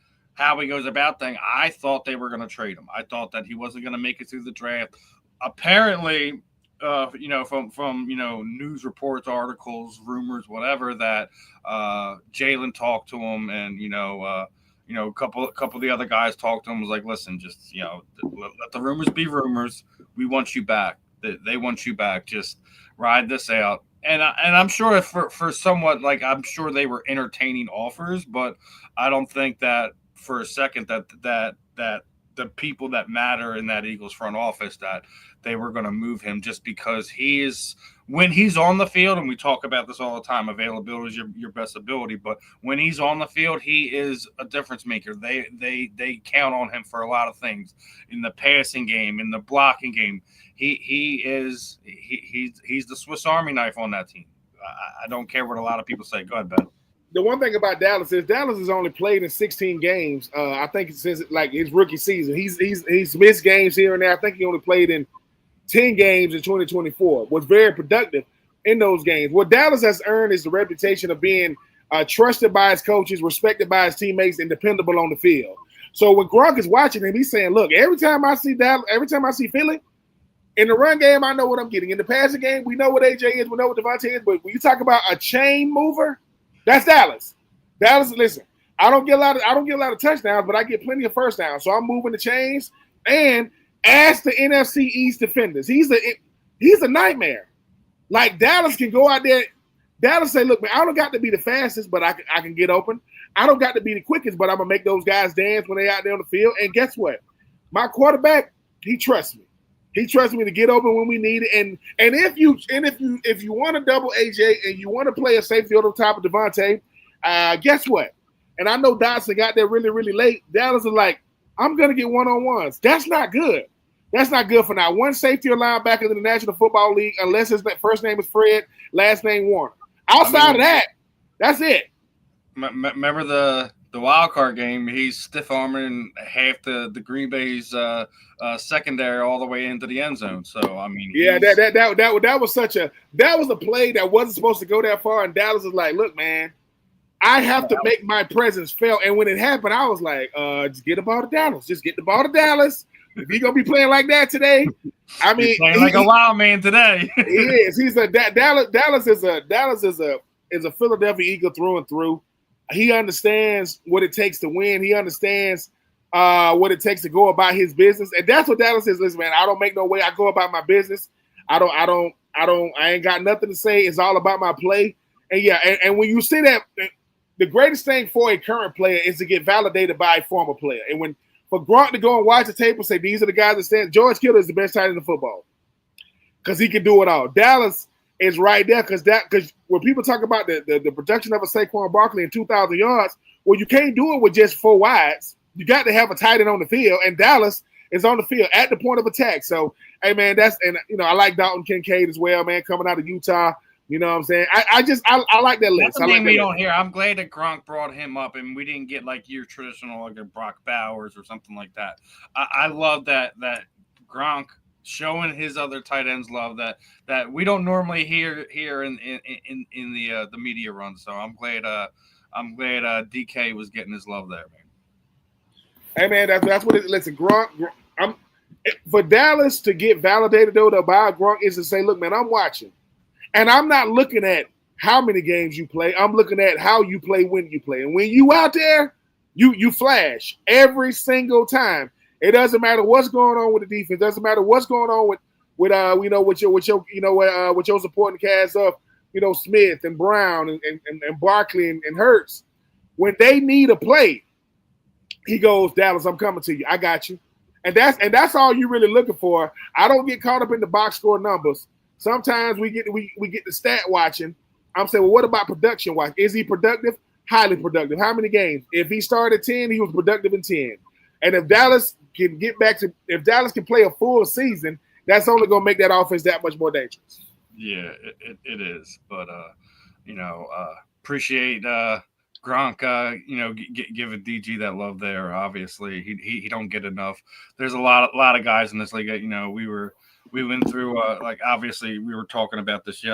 goes about things, I thought they were going to trade him. I thought that he wasn't going to make it through the draft. Apparently, from news reports, articles, rumors, whatever, that Jalen talked to him, and a couple of the other guys talked to him. Was like, listen, just let the rumors be rumors. We want you back. They want you back. Just ride this out. And I'm sure for somewhat, like, I'm sure they were entertaining offers, but I don't think that for a second that the people that matter in that Eagles front office, that they were going to move him just because when he's on the field, and we talk about this all the time, availability is your best ability, but when he's on the field, he is a difference maker. They count on him for a lot of things in the passing game, in the blocking game. He's the Swiss Army knife on that team. I don't care what a lot of people say. Go ahead, Ben. The one thing about Dallas is Dallas has only played in 16 games. I think since like his rookie season, he's missed games here and there. I think he only played in 10 games in 2024. Was very productive in those games. What Dallas has earned is the reputation of being trusted by his coaches, respected by his teammates, and dependable on the field. So when Gronk is watching him, he's saying, "Look, every time I see Dallas, every time I see Philly, in the run game, I know what I'm getting. In the passing game, we know what AJ is, we know what Devontae is. But when you talk about a chain mover, that's Dallas. Dallas, listen, I don't get a lot of touchdowns, but I get plenty of first downs. So I'm moving the chains. And as the NFC East defenders, he's a nightmare. Like Dallas can go out there. Dallas say, look, man, I don't got to be the fastest, but I can get open. I don't got to be the quickest, but I'm gonna make those guys dance when they out there on the field. And guess what? My quarterback, he trusts me. He trusts me to get open when we need it. And if you want to double AJ and you want to play a safety over top of Devontae, guess what? And I know Dotson got there really, really late. Dallas is like, I'm gonna get one-on-ones. That's not good. That's not good for now. One safety or linebacker in the National Football League, unless his first name is Fred, last name Warner. Outside of that, that's it. Remember the wild card game? He's stiff arming half the Green Bay's secondary all the way into the end zone. So I mean, yeah, that was a play that wasn't supposed to go that far, and Dallas was like, "Look, man, I have to make my presence felt." And when it happened, I was like, "Just get the ball to Dallas. Just get the ball to Dallas. If you're gonna be playing like that today, I mean, he's playing like a wild man today." He is. He's a Dallas is a Philadelphia Eagle through and through. He understands what it takes to win. He understands what it takes to go about his business, and that's what Dallas is. Listen, man, I don't make no way. I go about my business. I ain't got nothing to say. It's all about my play. And yeah, and when you see that, the greatest thing for a current player is to get validated by a former player. And for Gronk to go and watch the tape and say, these are the guys that stand. George Kittle is the best tight end in football because he can do it all. Dallas is right there because when people talk about the production of a Saquon Barkley in 2,000 yards, well, you can't do it with just four wides. You got to have a tight end on the field, and Dallas is on the field at the point of attack. So, hey, man, I like Dalton Kincaid as well, man, coming out of Utah. You know what I'm saying? I like that list. That's the thing we don't hear. I'm glad that Gronk brought him up, and we didn't get like your traditional like a Brock Bowers or something like that. I love that Gronk showing his other tight ends love that we don't normally hear in the media run. So I'm glad DK was getting his love there, man. Hey man, that's what it. Listen, Gronk. For Dallas to get validated though to buy Gronk is to say, look, man, I'm watching. And I'm not looking at how many games you play. I'm looking at how you play when you play. And when you out there, you flash every single time. It doesn't matter what's going on with the defense. It doesn't matter what's going on with your supporting cast of Smith and Brown and Barkley and Hurts. When they need a play, he goes, Dallas, I'm coming to you. I got you. And that's all you're really looking for. I don't get caught up in the box score numbers. Sometimes we get the stat watching. I'm saying, well, what about production watch? Is he productive? Highly productive. How many games? If he started 10, he was productive in 10. And if Dallas can play a full season, that's only going to make that offense that much more dangerous. Yeah, it is. But appreciate Gronk. Giving DG that love there. Obviously, he don't get enough. There's a lot of guys in this league. We went through obviously we were talking about this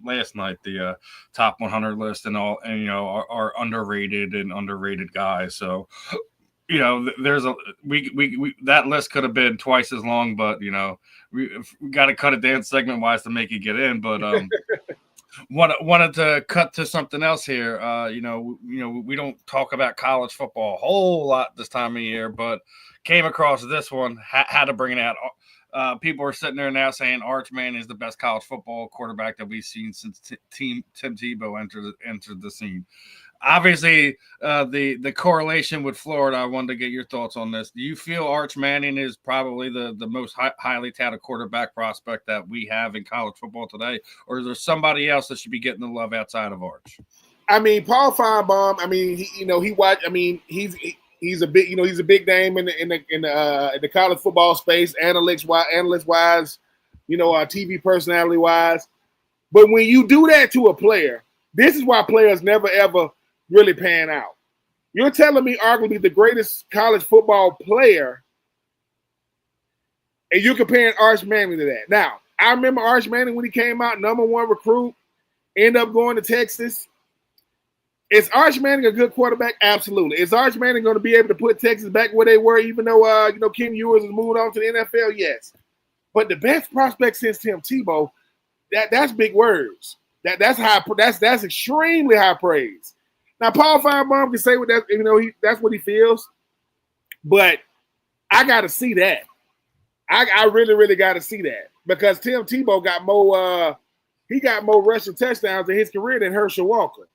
last night, the top 100 list and all, and our underrated guys. So there's we that list could have been twice as long, but we got to cut it down segment wise to make it get in. But wanted to cut to something else here. We don't talk about college football a whole lot this time of year, but came across this one, had to bring it out. People are sitting there now saying Arch Manning is the best college football quarterback that we've seen since Tim Tebow entered the scene. Obviously, the correlation with Florida, I wanted to get your thoughts on this. Do you feel Arch Manning is probably the most highly touted quarterback prospect that we have in college football today? Or is there somebody else that should be getting the love outside of Arch? I mean, Paul Feinbaum, he's a big name in the college football space, analyst wise, TV personality wise. But when you do that to a player, this is why players never, ever really pan out. You're telling me arguably the greatest college football player, and you're comparing Arch Manning to that. Now, I remember Arch Manning when he came out, #1 recruit, ended up going to Texas. Is Arch Manning a good quarterback? Absolutely. Is Arch Manning going to be able to put Texas back where they were, even though Ken Ewers has moved on to the NFL? Yes. But the best prospect since Tim Tebow, that's big words. That's high. That's extremely high praise. Now, Paul Feinbaum can say what that, that's what he feels. But I got to see that. I really, really got to see that because Tim Tebow got more. He got more rushing touchdowns in his career than Herschel Walker.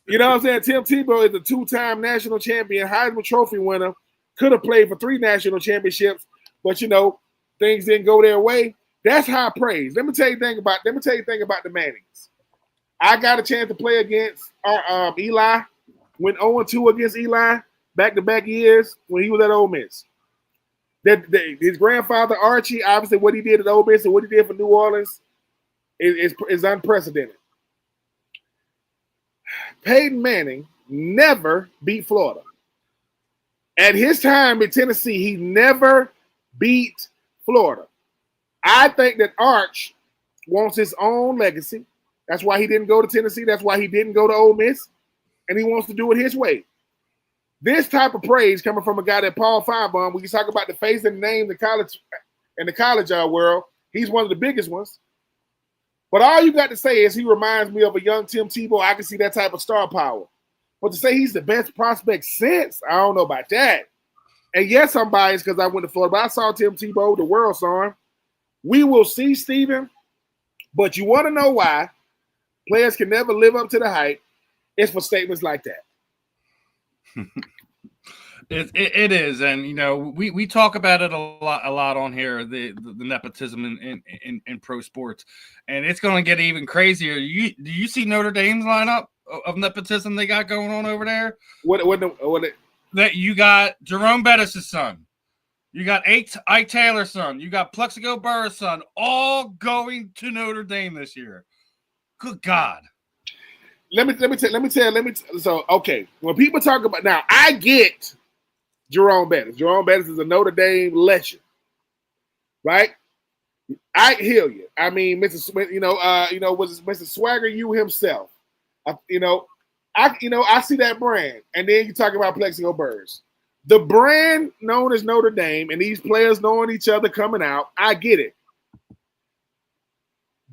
You know what I'm saying? Tim Tebow is a 2-time national champion, Heisman Trophy winner. Could have played for 3 national championships, but things didn't go their way. That's high praise. Let me tell you a thing about the Mannings. I got a chance to play against Eli. Went 0-2 against Eli back-to-back years when he was at Ole Miss. His grandfather Archie, obviously, what he did at Ole Miss and what he did for New Orleans is unprecedented. Peyton Manning never beat Florida. At his time in Tennessee, he never beat Florida. I think that Arch wants his own legacy. That's why he didn't go to Tennessee. That's why he didn't go to Ole Miss. And he wants to do it his way. This type of praise coming from a guy that Paul Feinbaum, when you talk about the face and the name in the college world, he's one of the biggest ones. But all you got to say is he reminds me of a young Tim Tebow. I can see that type of star power. But to say he's the best prospect since, I don't know about that. And yes, I'm biased because I went to Florida, but I saw Tim Tebow, the world saw him. We will see, Steven. But you want to know why players can never live up to the hype? It's for statements like that. It is, and we talk about it a lot on here, the nepotism in pro sports, and it's going to get even crazier. Do you see Notre Dame's lineup of nepotism they got going on over there? That you got Jerome Bettis' son, you got Ike Taylor's son, you got Plexico Burr's son, all going to Notre Dame this year. Good God. So, okay, when people talk about now, I get Jerome Bettis. Jerome Bettis is a Notre Dame legend, right? I hear you. I mean, was Mr. Swagger you himself? I see that brand, and then you talk about Plexico Burrs, the brand known as Notre Dame, and these players knowing each other coming out. I get it,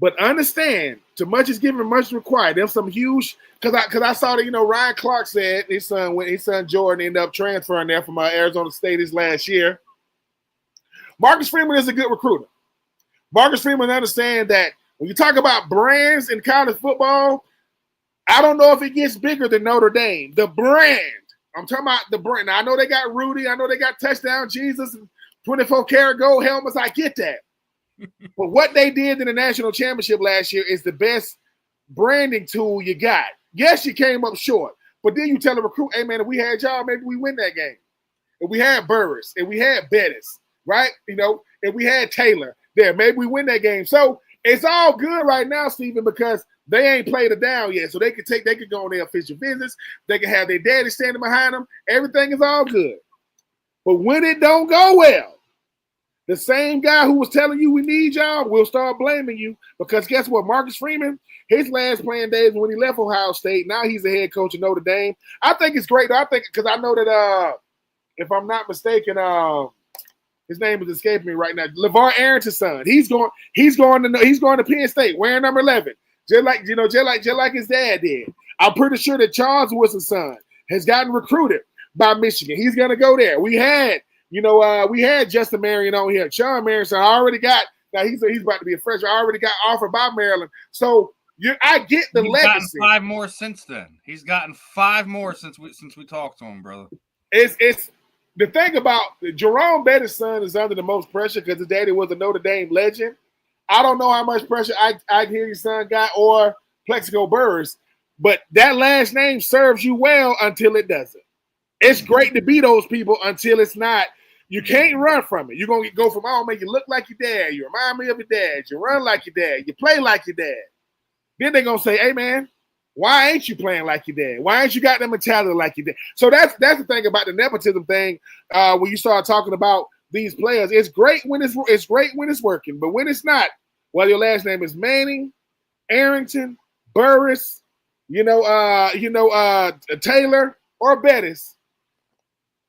but understand, too much is given, much required. There's some huge because I saw that Ryan Clark said his son Jordan ended up transferring there from Arizona State his last year. Marcus Freeman is a good recruiter. Marcus Freeman understands that when you talk about brands in college football, I don't know if it gets bigger than Notre Dame. The brand. I'm talking about the brand. Now, I know they got Rudy. I know they got Touchdown Jesus and 24 karat gold helmets. I get that. But what they did in the national championship last year is the best branding tool you got. Yes, you came up short, but then you tell a recruit, hey, man, if we had y'all, maybe we win that game. If we had Burris, if we had Bettis, right? If we had Taylor there, maybe we win that game. So it's all good right now, Stephen, because they ain't played it down yet. So they could go on their official visits. They can have their daddy standing behind them. Everything is all good. But when it don't go well, the same guy who was telling you we need y'all will start blaming you because guess what? Marcus Freeman, his last playing days when he left Ohio State, now he's the head coach of Notre Dame. I think it's great. I think because I know that if I'm not mistaken, his name is escaping me right now. LeVar Arrington's son. He's going to Penn State wearing number 11, just like his dad did. I'm pretty sure that Charles Wilson's son has gotten recruited by Michigan. He's going to go there. We had Justin Marion on here. Sean Marion, I already got. Now he's about to be a freshman. I already got offered by Maryland. So I get the legacy. He's gotten 5 more since then. He's gotten 5 more since we talked to him, brother. It's the thing about Jerome Bettis' son is under the most pressure because his daddy was a Notre Dame legend. I don't know how much pressure I hear your son got or Plexico Burrs, but that last name serves you well until it doesn't. It's great to be those people until it's not. You can't run from it. You're going to go from, oh, make you look like your dad. You remind me of your dad. You run like your dad. You play like your dad. Then they're going to say, hey, man, why ain't you playing like your dad? Why ain't you got that mentality like your dad? So that's the thing about the nepotism thing. When you start talking about these players, it's great when it's working, but when it's not, whether your last name is Manning, Arrington, Burris, Taylor or Bettis,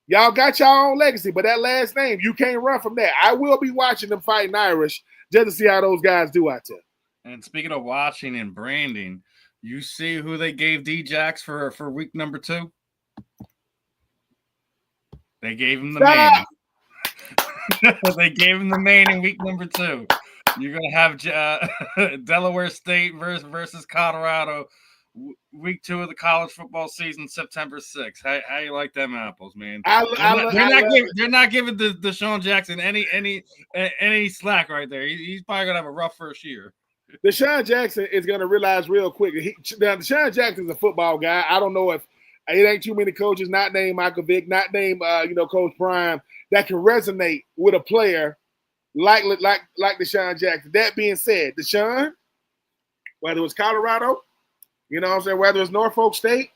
y'all got y'all own legacy, but that last name, you can't run from that. I will be watching them fighting Irish just to see how those guys do out there. And speaking of watching and branding, you see who they gave D-Jax for week number 2? They gave him the Manning. They gave him the Manning week number 2. You're going to have Delaware State versus Colorado week 2 of the college football season, September 6th. How you like them apples, man? They're not giving Deshaun Jackson any slack right there. He's probably gonna have a rough first year. Deshaun Jackson is gonna realize real quick. Deshaun Jackson's a football guy. I don't know if it ain't too many coaches, not named Michael Vick, not named Coach Prime, that can resonate with a player like Deshaun Jackson. That being said, Deshaun, whether it's Colorado, you know what I'm saying, whether it's Norfolk State,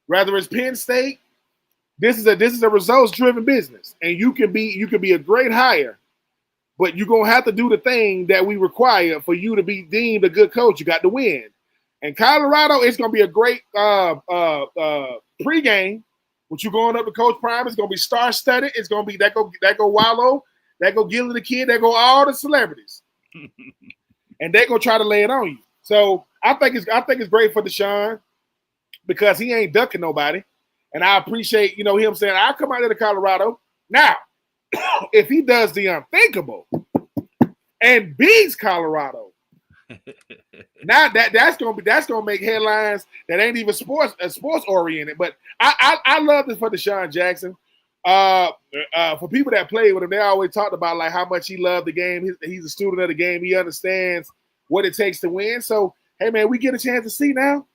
whether it's Penn State, this is a results-driven business. And you can be a great hire, but you're gonna have to do the thing that we require for you to be deemed a good coach. You got to win. And Colorado, it's gonna be a great pregame. What you going up to Coach Prime, it's gonna be star-studded. It's gonna be that go Wallow, that go Gilly the Kid, that go all the celebrities. And they're gonna try to lay it on you. So I think it's great for Deshaun because he ain't ducking nobody. And I appreciate, him saying, I'll come out there to Colorado. Now, if he does the unthinkable and beats Colorado, now that's gonna make headlines that ain't even sports oriented. But I love this for Deshaun Jackson. For people that play with him, they always talked about like how much he loved the game. He's a student of the game. He understands what it takes to win. So, hey, man, we get a chance to see now.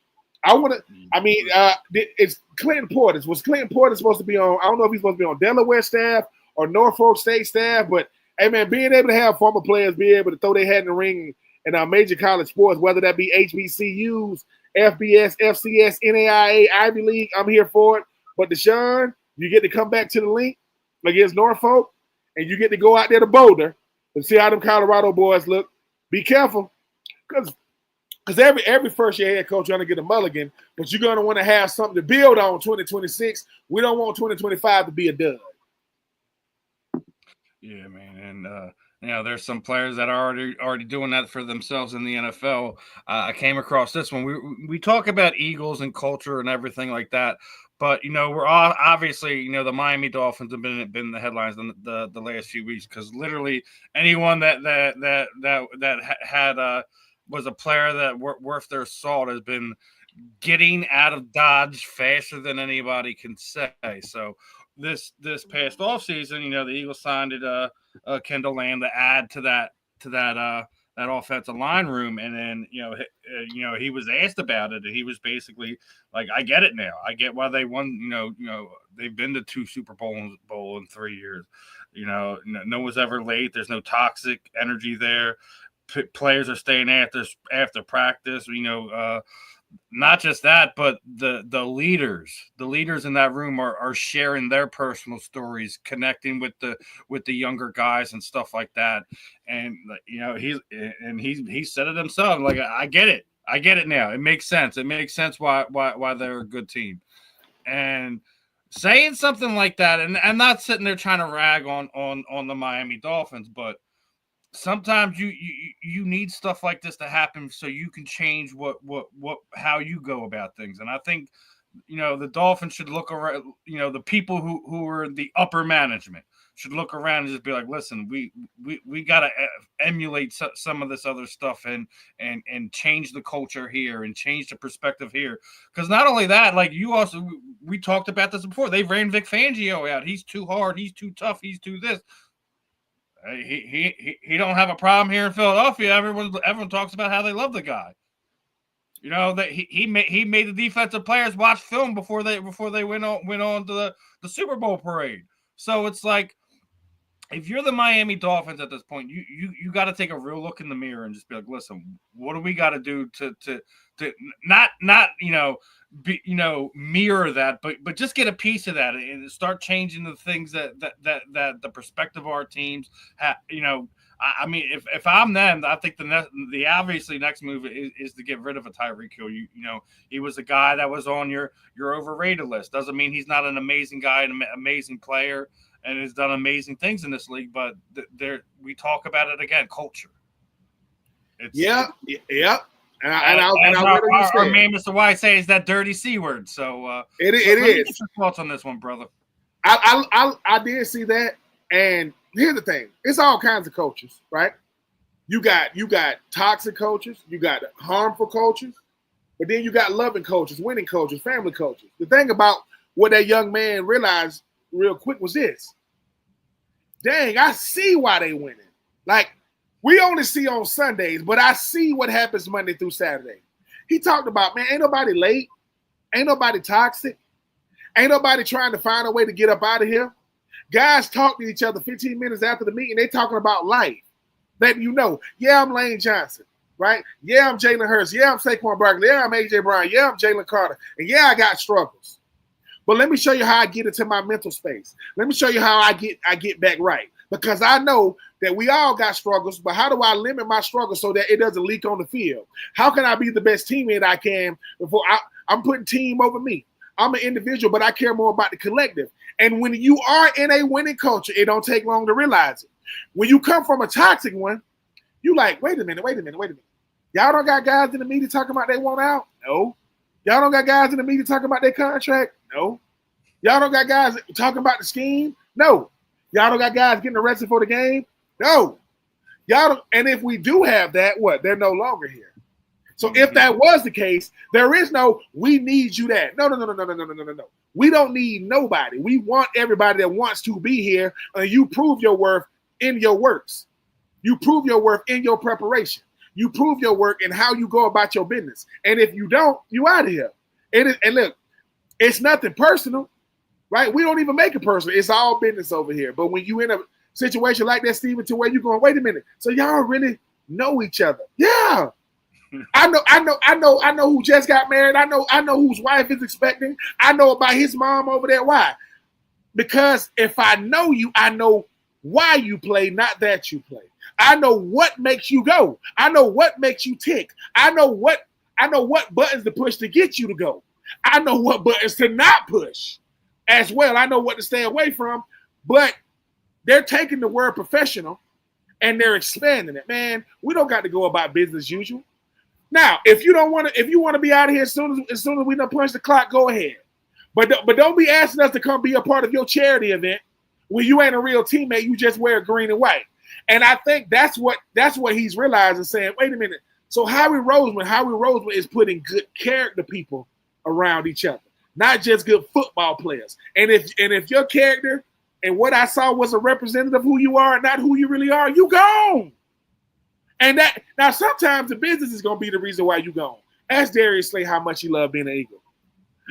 It's Clinton Portis. Was Clinton Portis supposed to be on? I don't know if he's supposed to be on Delaware staff or Norfolk State staff, but, hey, man, being able to have former players be able to throw their hat in the ring in major college sports, whether that be HBCUs, FBS, FCS, NAIA, Ivy League, I'm here for it. But, Deshaun, you get to come back to the link against Norfolk, and you get to go out there to Boulder and see how them Colorado boys look. Be careful. Because every first-year head coach going to get a mulligan, but you're going to want to have something to build on 2026. We don't want 2025 to be a dud. Yeah, man. And, there's some players that are already doing that for themselves in the NFL. I came across this one. We talk about Eagles and culture and everything like that, but, we're all obviously, the Miami Dolphins have been in the headlines in the last few weeks because literally anyone that had was a player that worth their salt has been getting out of Dodge faster than anybody can say. So this past offseason, the Eagles signed Kendall Lamb to add to that offensive line room, and then he was asked about it, and he was basically like, "I get it now. I get why they won. They've been to 2 Super Bowls in 3 years. No one's ever late. There's no toxic energy there. Players are staying after practice. Not just that, but the leaders in that room are sharing their personal stories, connecting with the younger guys and stuff like that. And he said it himself. Like, I get it now. It makes sense. It makes sense why they're a good team. And saying something like that, and I'm not sitting there trying to rag on the Miami Dolphins, but sometimes you need stuff like this to happen so you can change how you go about things. And I think the Dolphins should look around, the people who are the upper management should look around and just be like, listen, we got to emulate some of this other stuff and change the culture here and change the perspective here. Because not only that, like we talked about this before, they ran Vic Fangio out. He's too hard, he's too tough, he's too this. He don't have a problem here in Philadelphia. Everyone talks about how they love the guy. That he made the defensive players watch film before they went on to the Super Bowl parade. So it's like if you're the Miami Dolphins at this point, you got to take a real look in the mirror and just be like, listen, what do we got to do to not mirror that, but just get a piece of that and start changing the things that the perspective of our teams have. I mean, if I'm them, I think the obviously next move is to get rid of a Tyreek Hill. He was a guy that was on your overrated list. Doesn't mean he's not an amazing guy, an amazing player, and has done amazing things in this league. But we talk about it again, culture. Yeah. And our man, Mr. White, says that dirty C word. So it is. Get your thoughts on this one, brother. I did see that, and here's the thing: it's all kinds of coaches, right? You got toxic coaches, you got harmful coaches, but then you got loving coaches, winning coaches, family coaches. The thing about what that young man realized real quick was this: dang, I see why they winning. Like, we only see on Sundays, but I see what happens Monday through Saturday. He talked about, man, ain't nobody late, ain't nobody toxic, ain't nobody trying to find a way to get up out of here. Guys talk to each other 15 minutes after the meeting. They talking about life. Letting you know, yeah, I'm Lane Johnson, right? Yeah, I'm Jalen Hurts. Yeah, I'm Saquon Barkley. Yeah, I'm A.J. Brown. Yeah, I'm Jalen Carter. And yeah, I got struggles. But let me show you how I get into my mental space. Let me show you how I get back right. Because I know that we all got struggles, but how do I limit my struggles so that it doesn't leak on the field? How can I be the best teammate I can before I'm putting team over me? I'm an individual, but I care more about the collective. And when you are in a winning culture, it don't take long to realize it. When you come from a toxic one, you like, wait a minute. Y'all don't got guys in the media talking about they want out? No. Y'all don't got guys in the media talking about their contract? No. Y'all don't got guys talking about the scheme? No. Y'all don't got guys getting arrested for the game? No. Y'all don't, and if we do have that, what? They're no longer here. So if that was the case, there is no, we need you that. No. We don't need nobody. We want everybody that wants to be here, and you prove your worth in your works. You prove your worth in your preparation. You prove your work in how you go about your business. And if you don't, you out of here. And look, it's nothing personal, right? We don't even make it personal. It's all business over here. But when you in a situation like that, Steven, to where you're going, wait a minute, so y'all really know each other. Yeah. I know who just got married. I know whose wife is expecting. I know about his mom over there. Why? Because if I know you, I know why you play, not that you play. I know what makes you go. I know what makes you tick. I know what buttons to push to get you to go. I know what buttons to not push as well. I know what to stay away from, but they're taking the word professional and they're expanding it. Man, we don't got to go about business as usual. Now, if you want to be out of here as soon as we done punch the clock, go ahead. But don't be asking us to come be a part of your charity event when you ain't a real teammate. You just wear green and white. And I think that's what he's realizing, saying, wait a minute. So Howie Roseman is putting good character people around each other, not just good football players. And if your character and what I saw was a representative of who you are and not who you really are, you gone. And that now sometimes the business is gonna be the reason why you gone. Ask Darius Slay how much he loved being an Eagle.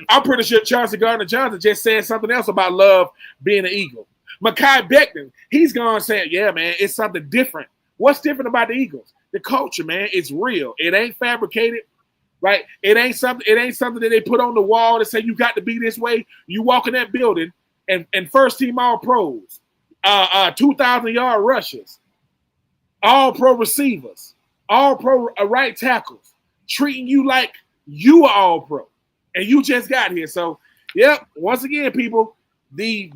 I'm pretty sure Chauncey Gardner-Johnson just said something else about love being an Eagle. Mekhi Becton, he's gone saying, yeah, man, it's something different. What's different about the Eagles? The culture, man, it's real. It ain't fabricated, right? It ain't something that they put on the wall to say you got to be this way. You walk in that building and first team all pros, 2,000-yard rushes, all pro receivers, all pro right tackles, treating you like you are all pro, and you just got here. So, yep. Once again, people, the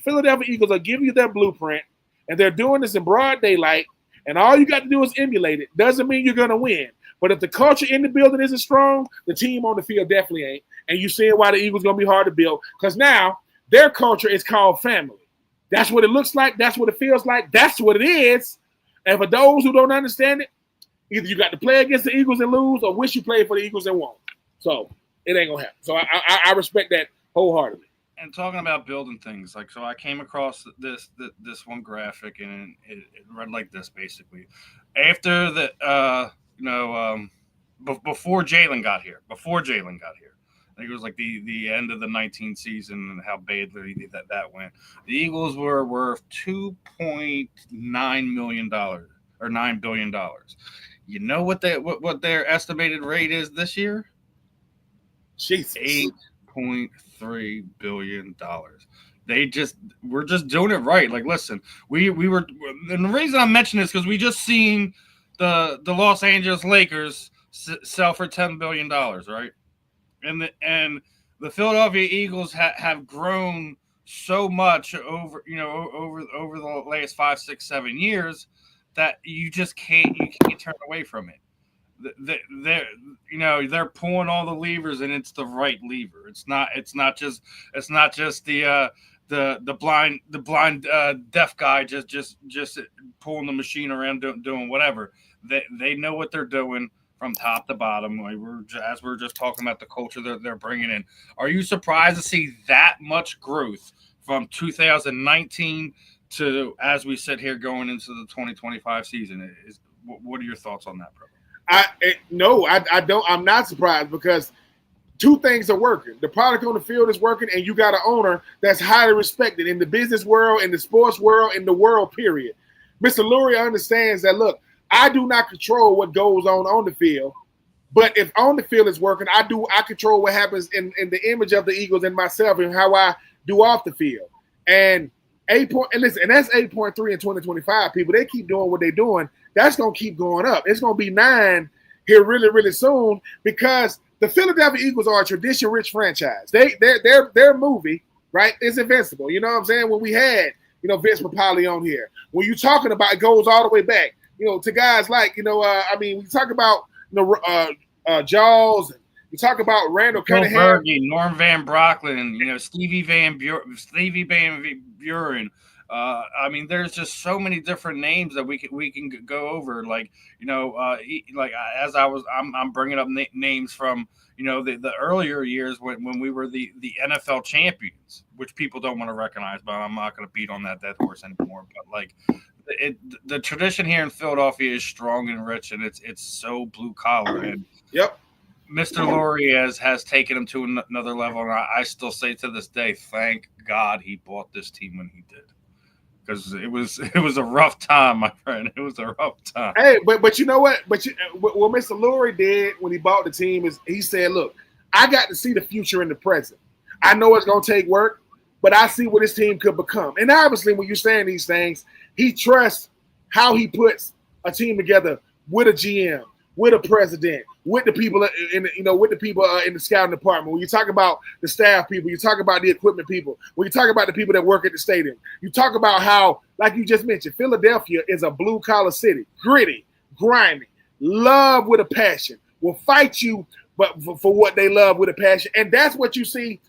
Philadelphia Eagles are giving you their blueprint, and they're doing this in broad daylight. And all you got to do is emulate it. Doesn't mean you're gonna win, but if the culture in the building isn't strong, the team on the field definitely ain't. And you seeing why the Eagles gonna be hard to build, because now their culture is called family. That's what it looks like. That's what it feels like. That's what it is. And for those who don't understand it, either you got to play against the Eagles and lose, or wish you played for the Eagles and won. So it ain't gonna happen. So I respect that wholeheartedly. And talking about building things, like, so I came across this one graphic, and it read like this basically. After the before Jalen got here, I think it was like the end of the 19 season and how badly that went. The Eagles were worth $2.9 million or $9 billion. You know what their estimated rate is this year? Jesus. $8.3 billion. We're just doing it right. Like, listen, we were, and the reason I'm mentioning this because we just seen the Los Angeles Lakers sell for $10 billion, right? And the Philadelphia Eagles have grown so much over the last 5, 6, 7 years that you can't turn away from it. They're pulling all the levers and it's the right lever. It's not just the blind deaf guy just pulling the machine around doing whatever. They know what they're doing from top to bottom. We're just talking about the culture that they're bringing in. Are you surprised to see that much growth from 2019 to as we sit here going into the 2025 season? What are your thoughts on that, bro? No, I don't. I'm not surprised because two things are working. The product on the field is working, and you got an owner that's highly respected in the business world, in the sports world, in the world, period. Mr. Lurie understands that, look, I do not control what goes on the field, but if on the field is working, I control what happens in the image of the Eagles and myself and how I do off the field. And that's 8.3 in 2025, people. They keep doing what they're doing. That's going to keep going up. It's going to be 9 here really, really soon because the Philadelphia Eagles are a tradition-rich franchise. Their movie, right, is invincible. You know what I'm saying? When we had, Vince Papale on here, when you're talking about, it goes all the way back, to guys like, we talk about, Jaws, and we talk about Randall Cunningham, Norm Van Brocklin, Stevie Van Buren. There's just so many different names that we can go over. I'm bringing up names from the earlier years when we were the NFL champions, which people don't want to recognize, but I'm not going to beat on that horse anymore. But the tradition here in Philadelphia is strong and rich, and it's so blue collar. And yep. Mr. Lurie has taken him to another level, and I still say to this day, thank God he bought this team when he did. Because it was a rough time, my friend. It was a rough time. Hey, but you know what? What Mr. Lurie did when he bought the team is he said, "Look, I got to see the future in the present. I know it's gonna take work, but I see what this team could become." And obviously, when you're saying these things, he trusts how he puts a team together with a GM, with a president, with the people in the scouting department. When you talk about the staff people, you talk about the equipment people. When you talk about the people that work at the stadium, you talk about how, like you just mentioned, Philadelphia is a blue collar city, gritty, grimy, love with a passion, will fight you, but for what they love with a passion, and that's what you see.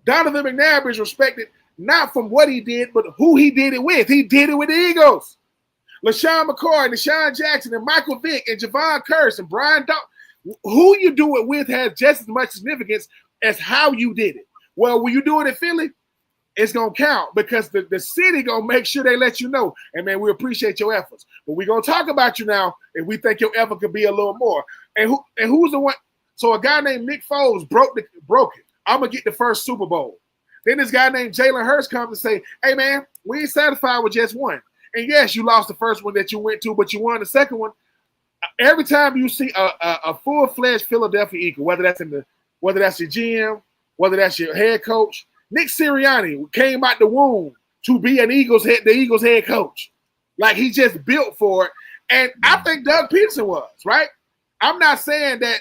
Donovan McNabb is respected not from what he did, but who he did it with. He did it with the Eagles. LaShawn McCoy and Deshaun Jackson and Michael Vick and Javon Curse and Brian Dalton. Who you do it with has just as much significance as how you did it. Well, when you do it in Philly, it's going to count because the city going to make sure they let you know. And, man, we appreciate your efforts. But we're going to talk about you now if we think your effort could be a little more. And who's the one? So a guy named Nick Foles broke it. I'm going to get the first Super Bowl. Then this guy named Jalen Hurts comes and say, hey, man, we ain't satisfied with just one. And yes, you lost the first one that you went to, but you won the second one. Every time you see a full-fledged Philadelphia Eagle, whether that's your GM, whether that's your head coach, Nick Sirianni came out the womb to be the Eagles head coach. Like he just built for it. And I think Doug Peterson was, right? I'm not saying that,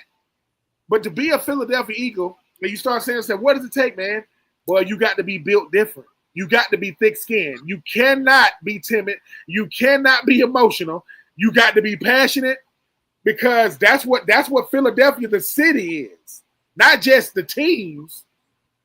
but to be a Philadelphia Eagle, and you start saying, what does it take, man? Well, you got to be built different. You got to be thick-skinned. You cannot be timid. You cannot be emotional. You got to be passionate because that's what Philadelphia, the city, is. Not just the teams.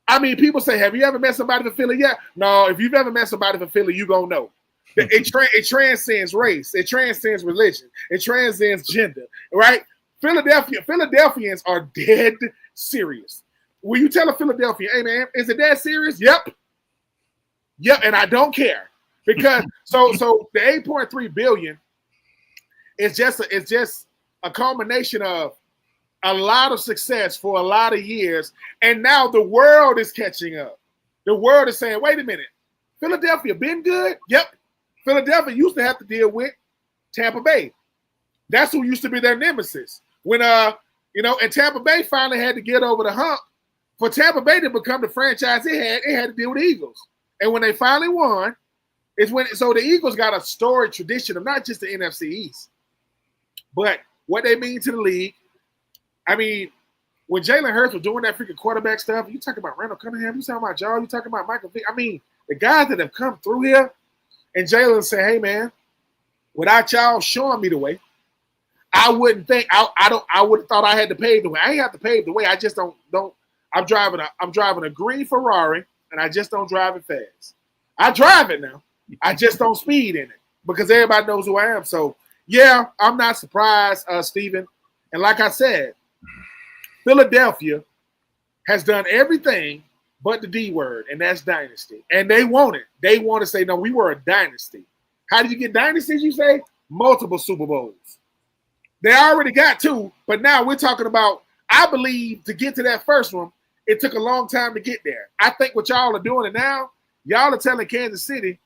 I mean, people say, have you ever met somebody from Philly? Yeah. No, if you've ever met somebody from Philly, you're going to know. It transcends race. It transcends religion. It transcends gender, right? Philadelphians are dead serious. Will you tell a Philadelphia, hey, man, is it that serious? Yep, and I don't care because so the 8.3 billion is just a culmination of a lot of success for a lot of years, and now the world is catching up. The world is saying, wait a minute, Philadelphia been good? Yep. Philadelphia used to have to deal with Tampa Bay. That's who used to be their nemesis. When and Tampa Bay finally had to get over the hump. For Tampa Bay to become the franchise it had to deal with the Eagles. And when they finally won, so the Eagles got a storied tradition of not just the NFC East, but what they mean to the league. I mean, when Jalen Hurts was doing that freaking quarterback stuff, you talking about Randall Cunningham, you talking about Joe, you talking about Michael Vick. I mean, the guys that have come through here, and Jalen said, hey man, without y'all showing me the way, I wouldn't think I would have thought I had to pave the way. I ain't have to pave the way. I just don't I'm driving a green Ferrari and I just don't drive it fast. I drive it now. I just don't speed in it because everybody knows who I am. So yeah, I'm not surprised, Steven. And like I said, Philadelphia has done everything but the D word, and that's dynasty. And they want it. They want to say, no, we were a dynasty. How do you get dynasties, you say? Multiple Super Bowls. They already got 2, but now we're talking about, I believe, to get to that first one, it took a long time to get there. I think what y'all are doing it now, y'all are telling Kansas City,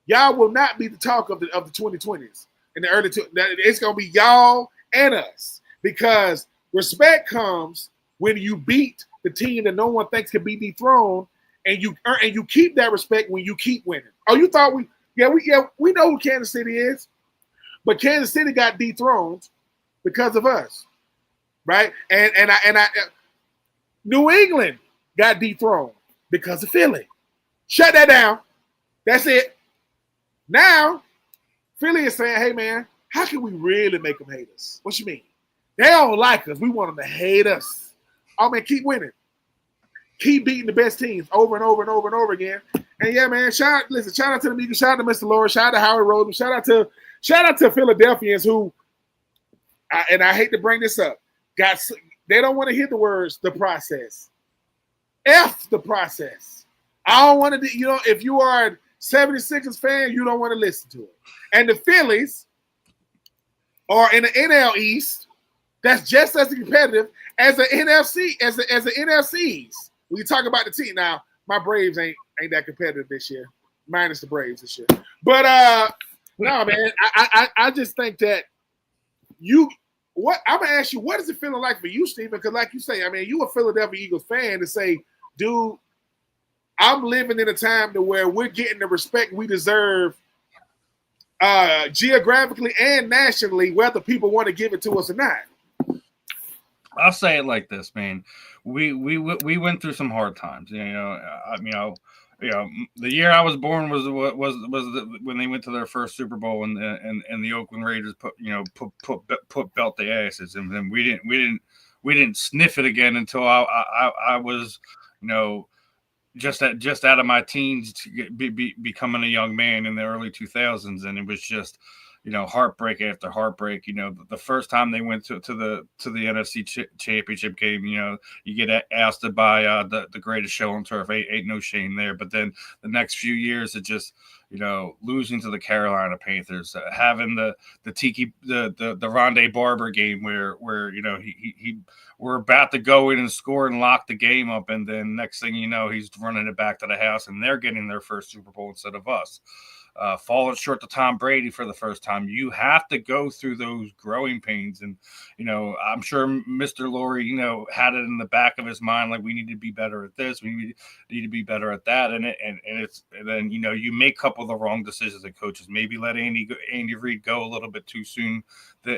y'all will not be the talk of the 2020s. In the early it's going to be y'all and us, because respect comes when you beat the team that no one thinks can be dethroned, and you keep that respect when you keep winning. Oh, you thought we know who Kansas City is, but Kansas City got dethroned because of us, right? And New England got dethroned because of Philly. Shut that down. That's it. Now, Philly is saying, hey, man, how can we really make them hate us? What you mean? They don't like us. We want them to hate us. Oh, man, keep winning. Keep beating the best teams over and over and over and over again. And, yeah, man, shout out to the Eagles. Shout out to Mr. Lawrence. Shout out to Howard Rosen. Shout out to Philadelphians who, and I hate to bring this up, they don't want to hear the words, the process. F the process. I don't want to, if you are a 76ers fan, you don't want to listen to it. And the Phillies are in the NL East, that's just as competitive as the NFC, as the NFCs. When you talk about the team, now my Braves ain't that competitive this year, minus the Braves this year. But no, man, I just think that I'm gonna ask you, what is it feeling like for you, Stephen? Because like you say, I mean, you a Philadelphia Eagles fan to say, dude, I'm living in a time to where we're getting the respect we deserve geographically and nationally, whether people want to give it to us or not. I'll say it like this, man. We went through some hard times. The year I was born was when they went to their first Super Bowl and the Oakland Raiders put belt their asses, and then we didn't sniff it again until I was just out of my teens to becoming a young man in the early 2000s, and it was just heartbreak after heartbreak. The first time they went to the NFC championship game, you get asked to buy the greatest show on turf. Ain't no shame there. But then the next few years, it just losing to the Carolina Panthers, having the Rondé Barber game where he we're about to go in and score and lock the game up, and then next thing you know, he's running it back to the house, and they're getting their first Super Bowl instead of us. Falling short to Tom Brady for the first time. You have to go through those growing pains. And, I'm sure Mr. Lurie, had it in the back of his mind, like, we need to be better at this. We need to be better at that. And then, you make a couple of the wrong decisions as coaches. Maybe let Andy Reid go a little bit too soon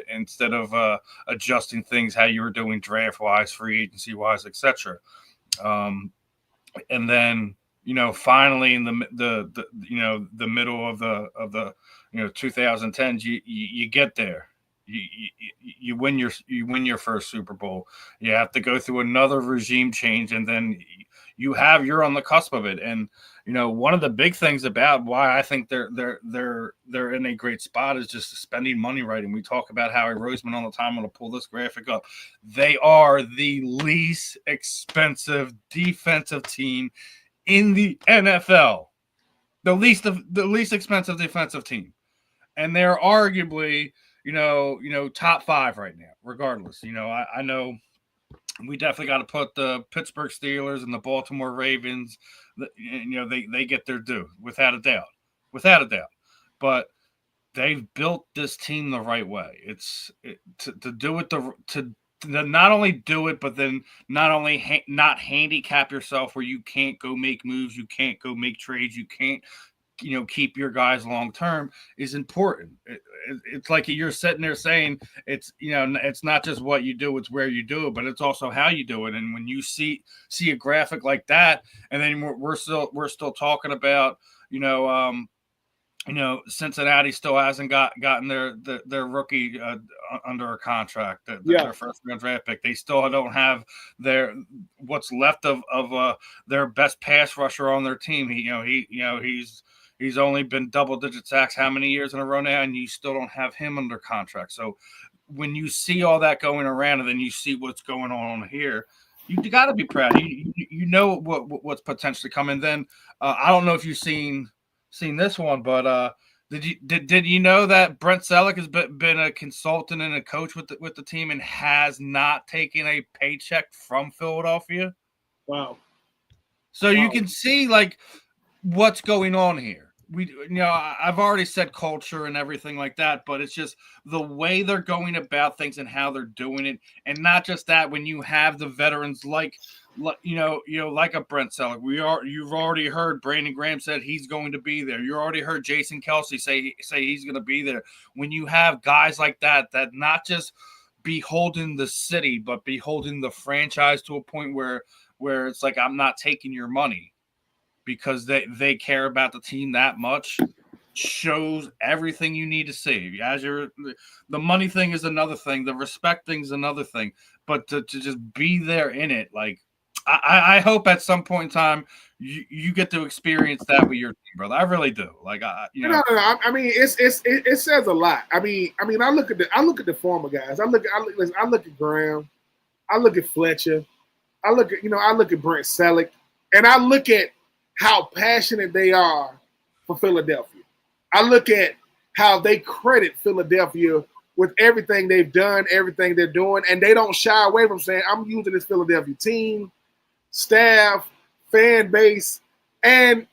instead of adjusting things, how you were doing draft-wise, free agency-wise, etc. And then, finally in the middle of the 2010s, you get there. You win your first Super Bowl. You have to go through another regime change, and then you're on the cusp of it. And one of the big things about why I think they're in a great spot is just spending money right. And we talk about Howie Roseman all the time. I'm going to pull this graphic up. They are the least expensive defensive team in the NFL, the least expensive defensive team, and they're arguably, top 5 right now. Regardless, I know we definitely got to put the Pittsburgh Steelers and the Baltimore Ravens. They get their due without a doubt, But they've built this team the right way. To do it to not only do it, but then not only not handicap yourself where you can't go make moves, you can't go make trades, you can't keep your guys long term is important. It's like you're sitting there saying it's not just what you do, it's where you do it, but it's also how you do it. And when you see a graphic like that, and then we're still talking about Cincinnati still hasn't gotten their rookie under a contract, their first round draft pick. They still don't have what's left of their best pass rusher on their team. He's only been double-digit sacks how many years in a row now, and you still don't have him under contract. So when you see all that going around, and then you see what's going on here, you got to be proud. You know what's potentially coming. Then I don't know if you've seen this one, but did you know that Brent Selleck has been a consultant and a coach with the team and has not taken a paycheck from Philadelphia? Wow. So you can see what's going on here. I've already said culture and everything like that, but it's just the way they're going about things and how they're doing it. And not just that, when you have the veterans like a Brent Selleck, you've already heard Brandon Graham said he's going to be there. You already heard Jason Kelsey say he's going to be there. When you have guys like that not just beholden the city, but beholden the franchise to a point where it's like, I'm not taking your money, because they care about the team that much, shows everything you need to see. The money thing is another thing, the respect thing is another thing, but to just be there in it, I hope at some point in time you get to experience that with your team, brother. I really do. No. I mean, it says a lot. I mean, I look at the former guys. I look at Graham. I look at Fletcher. I look at Brent Selleck, and I look at how passionate they are for Philadelphia. I look at how they credit Philadelphia with everything they've done, everything they're doing, and they don't shy away from saying, I'm using this Philadelphia team, staff, fan base, and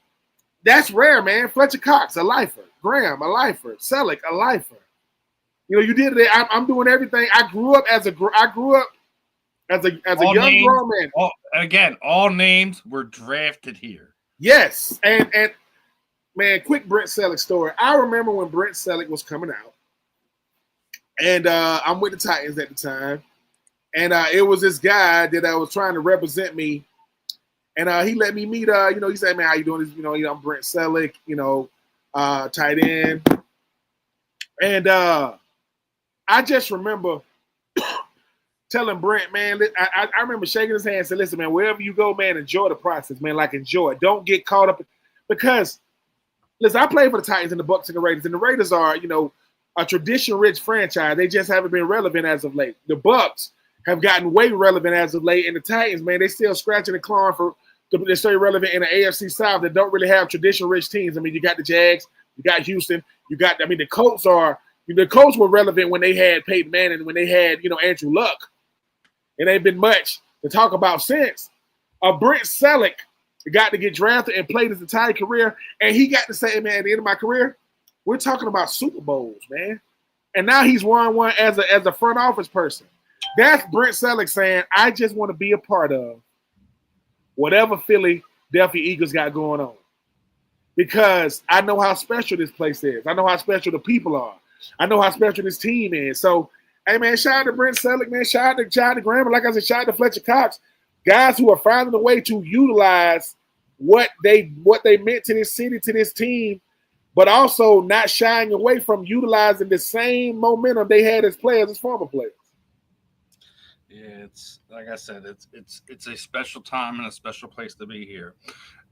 that's rare, man. Fletcher Cox, a lifer. Graham, a lifer. Selleck, a lifer. You did it. I'm doing everything. I grew up as a young grown man. All names were drafted here. Yes, and man, quick Brent Selleck story. I remember when Brent Selleck was coming out, and I'm with the Titans at the time, and it was this guy that was trying to represent me, and he let me meet. He said, "Man, how you doing?" I'm Brent Selleck, tight end, and I just remember telling Brent, man, I remember shaking his hand and said, listen, man, wherever you go, man, enjoy the process, man. Enjoy it. Don't get caught up. Because, listen, I played for the Titans and the Bucs and the Raiders are, a tradition-rich franchise. They just haven't been relevant as of late. The Bucs have gotten way relevant as of late, and the Titans, man, they still scratching and clawing to stay relevant in the AFC South that don't really have tradition-rich teams. I mean, you got the Jags, you got Houston, the Colts were relevant when they had Peyton Manning, when they had, Andrew Luck. It ain't been much to talk about since. Brent Selleck got to get drafted and played his entire career, and he got to say, man, at the end of my career, we're talking about Super Bowls, man. And now he's won one as a front office person. That's Brent Selleck saying, I just want to be a part of whatever Philadelphia Eagles got going on. Because I know how special this place is. I know how special the people are. I know how special this team is. So, hey, man, shout out to Brent Selleck, man. Shout out to Graham. Like I said, shout out to Fletcher Cox. Guys who are finding a way to utilize what they meant to this city, to this team, but also not shying away from utilizing the same momentum they had as players, as former players. Yeah, it's like I said, it's a special time and a special place to be here.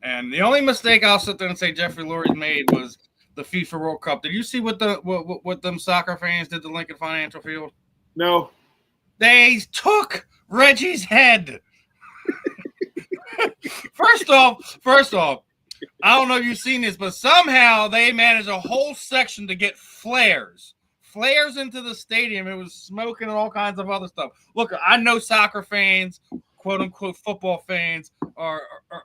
And the only mistake I'll sit there and say Jeffrey Lurie's made was the FIFA World Cup. Did you see what them soccer fans did to Lincoln Financial Field? No. They took Reggie's head. First off, I don't know if you've seen this, but somehow they managed a whole section to get flares flares into the stadium. It was smoking and all kinds of other stuff. Look, I know soccer fans, quote unquote football fans, are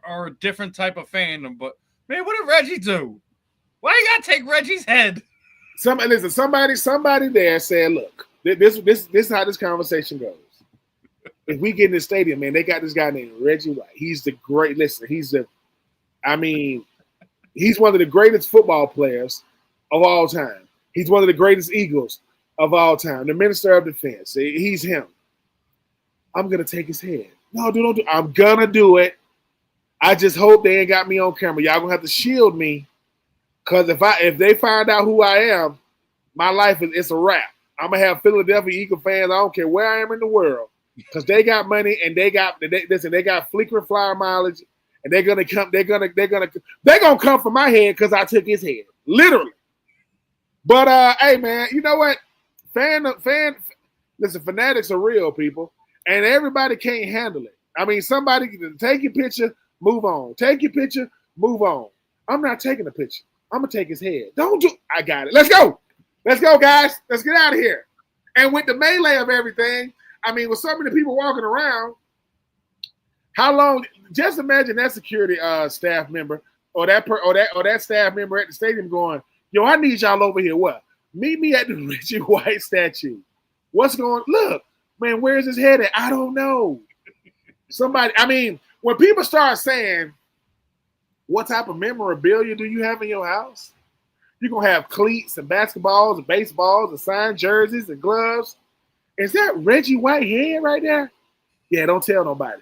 a different type of fandom. But man, what did Reggie do? Why you gotta take Reggie's head? Somebody there said, "Look, this is how this conversation goes. If we get in the stadium, man, they got this guy named Reggie White. He's the great. Listen, he's one of the greatest football players of all time. He's one of the greatest Eagles of all time. The Minister of Defense. He's him. I'm gonna take his head. No, don't do. I'm gonna do it. I just hope they ain't got me on camera. Y'all gonna have to shield me, because if they find out who I am, my life it's a wrap. I'm gonna have Philadelphia Eagle fans. I don't care where I am in the world, because they got money and they got flickering flyer mileage, and they're gonna come for my head because I took his head, literally. But hey, man, you know what? Listen, fanatics are real people, and everybody can't handle it. I mean, somebody take your picture, move on. Take your picture, move on. I'm not taking a picture. I'm gonna take his head. Don't do. I got it. Let's go, guys. Let's get out of here. And with the melee of everything, I mean, with so many people walking around, how long? Just imagine that security staff member or that staff member at the stadium going, "Yo, I need y'all over here. What? Meet me at the Reggie White statue. What's going? Look, man, where's his head at? I don't know." Somebody. I mean, when people start saying, "What type of memorabilia do you have in your house?" You're gonna have cleats and basketballs and baseballs and signed jerseys and gloves. Is that Reggie White head right there? Yeah, don't tell nobody.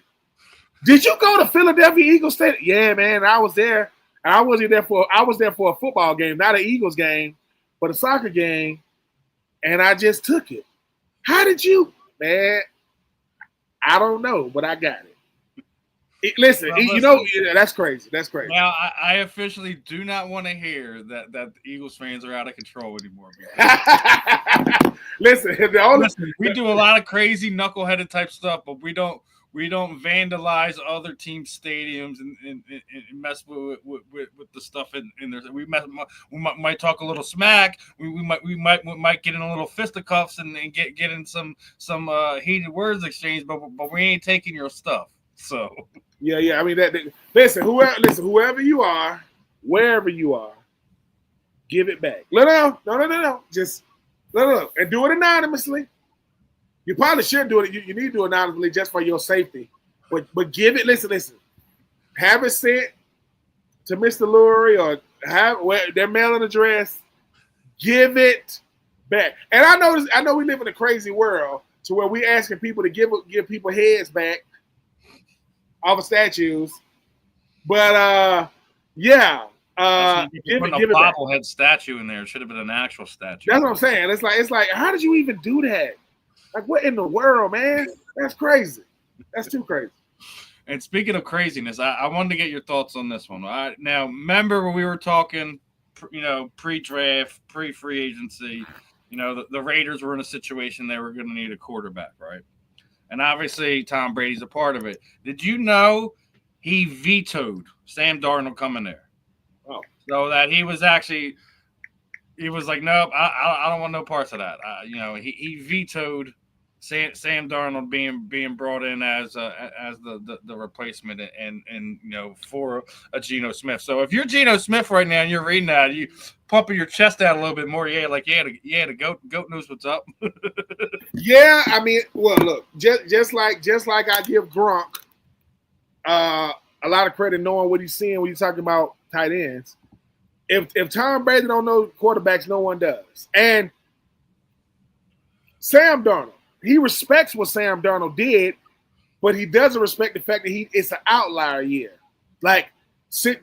Did you go to Philadelphia Eagles Stadium? Yeah, man, I was there. I was there for a football game, not an Eagles game, but a soccer game, and I just took it. How did you, man? I don't know, but I got it. Listen, you know, that's crazy. That's crazy. Now, I officially do not want to hear that the Eagles fans are out of control anymore. Listen, we do a lot of crazy knuckleheaded type stuff, but we don't vandalize other teams' stadiums and mess with the stuff in there. We might talk a little smack. We might get in a little fisticuffs and get in some heated words exchange, but we ain't taking your stuff. So yeah. I mean listen, whoever you are, wherever you are, give it back. No. Just no. And do it anonymously. You probably should do it. You need to do it anonymously just for your safety. But give it. Listen. Have it sent to Mr. Lurie or have their mailing address. Give it back. And I know we live in a crazy world to where we asking people to give people heads back off of statues, but yeah, give a bobblehead statue in there. It should have been an actual statue. That's what I'm saying. It's like, how did you even do that? Like, what in the world, man? That's crazy. That's too crazy. And speaking of craziness, I wanted to get your thoughts on this one. Now, remember when we were talking, pre-draft, pre-free agency, the Raiders were in a situation they were going to need a quarterback, right? And obviously, Tom Brady's a part of it. Did you know he vetoed Sam Darnold coming there? Oh. So that he was like, nope, I don't want no parts of that. He vetoed Sam Darnold being brought in as the replacement and for a Geno Smith. So if you're Geno Smith right now and you're reading that, you pumping your chest out a little bit more. Yeah, like the goat knows what's up. Yeah, I mean, well, look, just like I give Gronk a lot of credit knowing what he's seeing when you're talking about tight ends. If Tom Brady don't know quarterbacks, no one does. And Sam Darnold, he respects what Sam Darnold did, but he doesn't respect the fact that it's an outlier year. Like,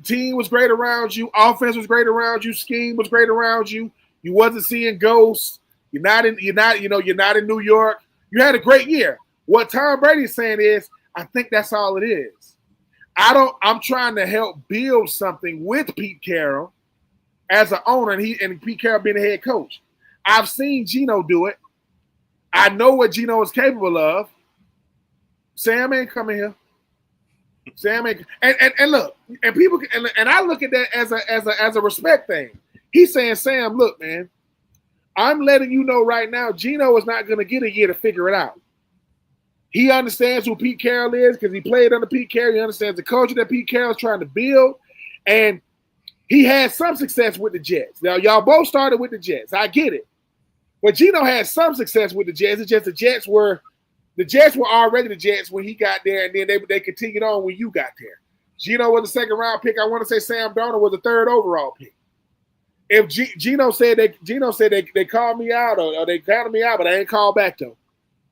team was great around you, offense was great around you, scheme was great around you. You wasn't seeing ghosts. You're not in New York. You had a great year. What Tom Brady's saying is, I think that's all it is. I'm trying to help build something with Pete Carroll as an owner, and Pete Carroll being the head coach. I've seen Geno do it. I know what Geno is capable of. Sam ain't coming here. Sam ain't, and look, and people, and I look at that as a respect thing. He's saying, Sam, look, man, I'm letting you know right now, Geno is not going to get a year to figure it out. He understands who Pete Carroll is because he played under Pete Carroll. He understands the culture that Pete Carroll is trying to build. And he had some success with the Jets. Now, y'all both started with the Jets. I get it. But Geno had some success with the Jets. It's just the Jets were already the Jets when he got there, and then they continued on when you got there. Geno was a second-round pick. I want to say Sam Darnold was a third overall pick. If Geno said they called me out or they counted me out, but I ain't called back though.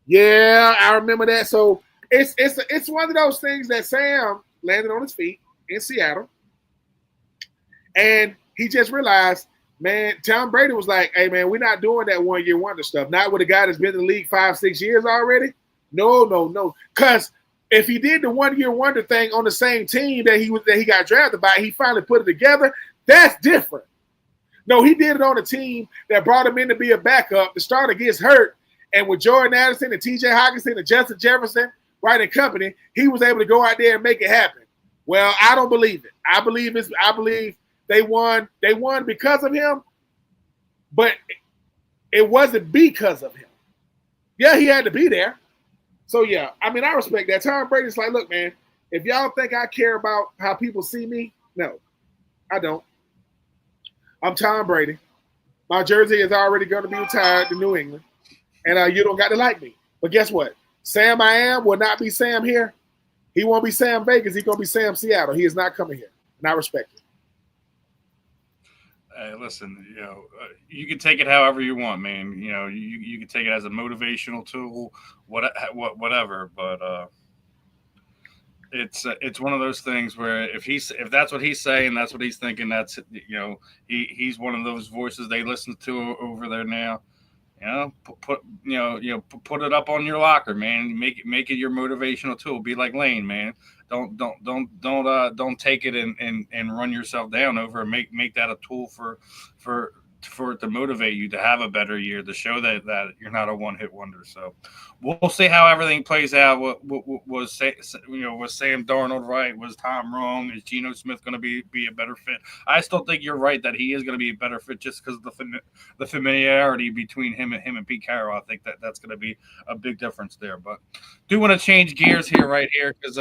Yeah, I remember that. So it's one of those things that Sam landed on his feet in Seattle, and he just realized, man, Tom Brady was like, hey, man, we're not doing that one-year wonder stuff. Not with a guy that's been in the league 5-6 years already. No. Because if he did the one-year wonder thing on the same team that he got drafted by, he finally put it together, that's different. No, he did it on a team that brought him in to be a backup. The starter gets hurt, and with Jordan Addison and T.J. Hockenson and Justin Jefferson, right, and company, he was able to go out there and make it happen. Well, I don't believe it. I believe they won because of him, but it wasn't because of him. Yeah, he had to be there. So, yeah, I mean, I respect that. Tom Brady's like, look, man, if y'all think I care about how people see me, no, I don't. I'm Tom Brady. My jersey is already going to be retired to New England, and you don't got to like me. But guess what? Sam I am will not be Sam here. He won't be Sam Vegas. He's going to be Sam Seattle. He is not coming here, and I respect it. Hey, listen, you can take it however you want, man. You can take it as a motivational tool, whatever. But it's one of those things where if that's what he's saying, that's what he's thinking. That's he's one of those voices they listen to over there now. Put it up on your locker, man. Make it your motivational tool. Be like Lane, man. Don't take it and run yourself down over it. Make that a tool for it to motivate you to have a better year, to show that you're not a one-hit wonder. So we'll see how everything plays out. Was Sam Darnold right? Was Tom wrong? Is Geno Smith going to be a better fit? I still think you're right that he is going to be a better fit just because of the familiarity between him and Pete Carroll. I think that's going to be a big difference there. But do want to change gears right here because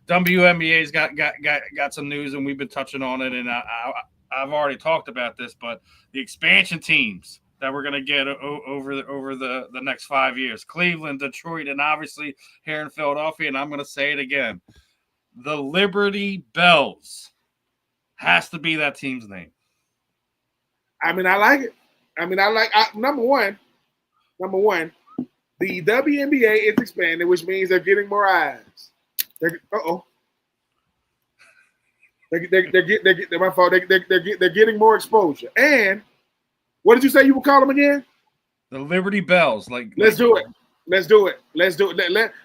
WNBA's got some news, and we've been touching on it, and I've already talked about this, but the expansion teams that we're going to get over the next 5 years, Cleveland, Detroit, and obviously here in Philadelphia, and I'm going to say it again, the Liberty Bells has to be that team's name. I mean, I like it. Number one, the WNBA is expanding, which means they're getting more eyes. They're getting more exposure. And what did you say you would call them again? The Liberty Bells. Let's do it.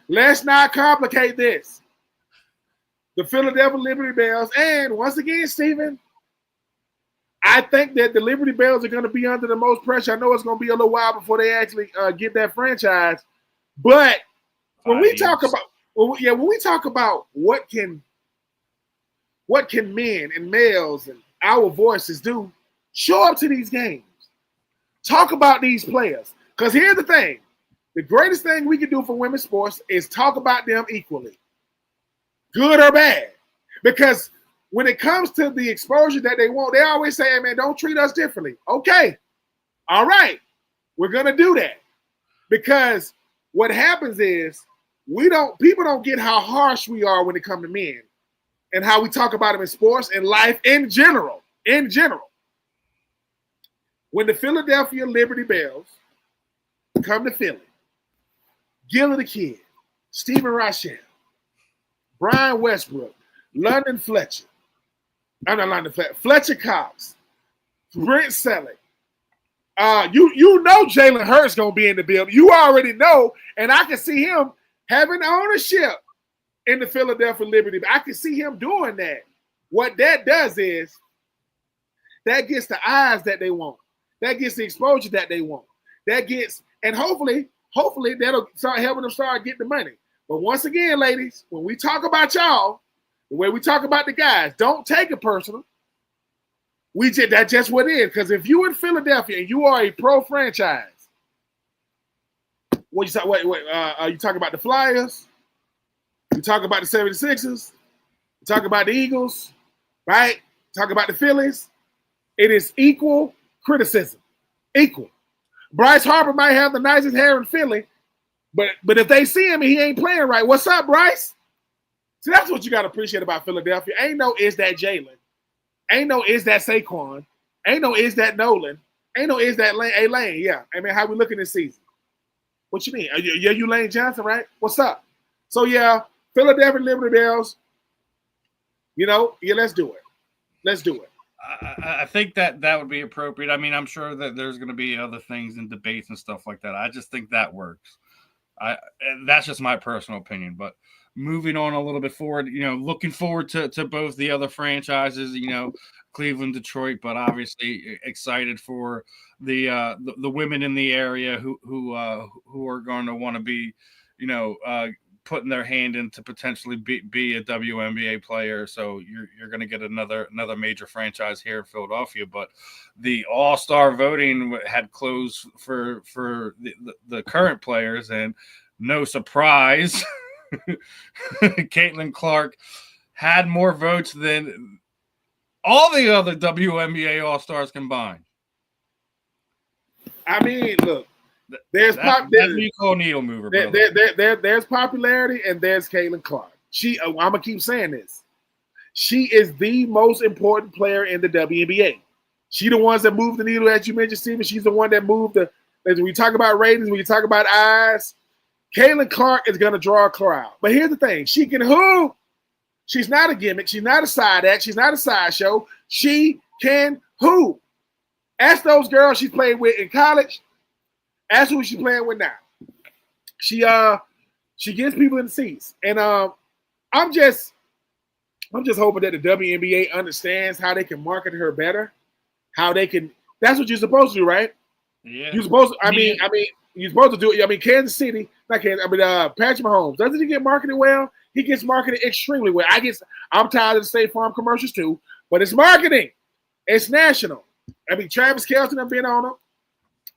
Let's not complicate this. The Philadelphia Liberty Bells. And once again, Stephen, I think that the Liberty Bells are going to be under the most pressure. I know it's going to be a little while before they actually get that franchise. But when we talk about what can men and males and our voices do, show up to these games. Talk about these players. Because here's the thing. The greatest thing we can do for women's sports is talk about them equally. Good or bad. Because when it comes to the exposure that they want, they always say, hey, man, don't treat us differently. Okay. All right. We're going to do that. Because what happens is people don't get how harsh we are when it comes to men and how we talk about them in sports and life in general. When the Philadelphia Liberty Bells come to Philly, Gilly the Kid, Stephen Rychel, Brian Westbrook, Fletcher Cox, Brent Selleck. You know Jalen Hurts gonna be in the building. You already know, and I can see him having ownership in the Philadelphia Liberty. I can see him doing that. What that does is that gets the eyes that they want. That gets the exposure that they want. And hopefully that'll start helping them start getting the money. But once again, ladies, when we talk about y'all, the way we talk about the guys, don't take it personal. That's just what it is. Because if you in Philadelphia and you are a pro franchise, you talking about the Flyers? You talk about the 76ers? You talk about the Eagles, right? Talk about the Phillies. It is equal criticism. Equal. Bryce Harper might have the nicest hair in Philly, but if they see him and he ain't playing right, what's up, Bryce? See, that's what you got to appreciate about Philadelphia. Ain't no is that Jalen. Ain't no is that Saquon. Ain't no is that Nolan. Ain't no is that Lane. Yeah. I mean, how we looking this season? What you mean? Yeah, you Lane Johnson, right? What's up? So, yeah, Philadelphia Liberty Bells, let's do it. Let's do it. I think that would be appropriate. I mean, I'm sure that there's going to be other things and debates and stuff like that. I just think that works. That's just my personal opinion. But moving on a little bit forward, looking forward to both the other franchises, Cleveland, Detroit, but obviously excited for the women in the area who are going to want to be, putting their hand in to potentially be a WNBA player. So you're going to get another major franchise here in Philadelphia. But the All-Star voting had closed for the current players, and no surprise, Caitlin Clark had more votes than all the other WNBA All-Stars combined. I mean, look. There's needle mover. There's popularity and there's Caitlin Clark. I'm gonna keep saying this. She is the most important player in the WNBA. She the ones that move the needle, as you mentioned, Steven. She's the one that moved when we talk about ratings, when you talk about eyes, Caitlin Clark is gonna draw a crowd. But here's the thing: she can hoop. She's not a gimmick. She's not a side act. She's not a sideshow. She can hoop. Ask those girls she played with in college. That's who she's playing with now. She gets people in the seats, and I'm just hoping that the WNBA understands how they can market her better, how they can. That's what you're supposed to do, right? Yeah. You're supposed to. I mean, you're supposed to do it. I mean, Kansas City, not Kansas. Patrick Mahomes, doesn't he get marketed well? He gets marketed extremely well. I'm tired of the State Farm commercials too, but it's marketing. It's national. I mean, Travis Kelce have been on them.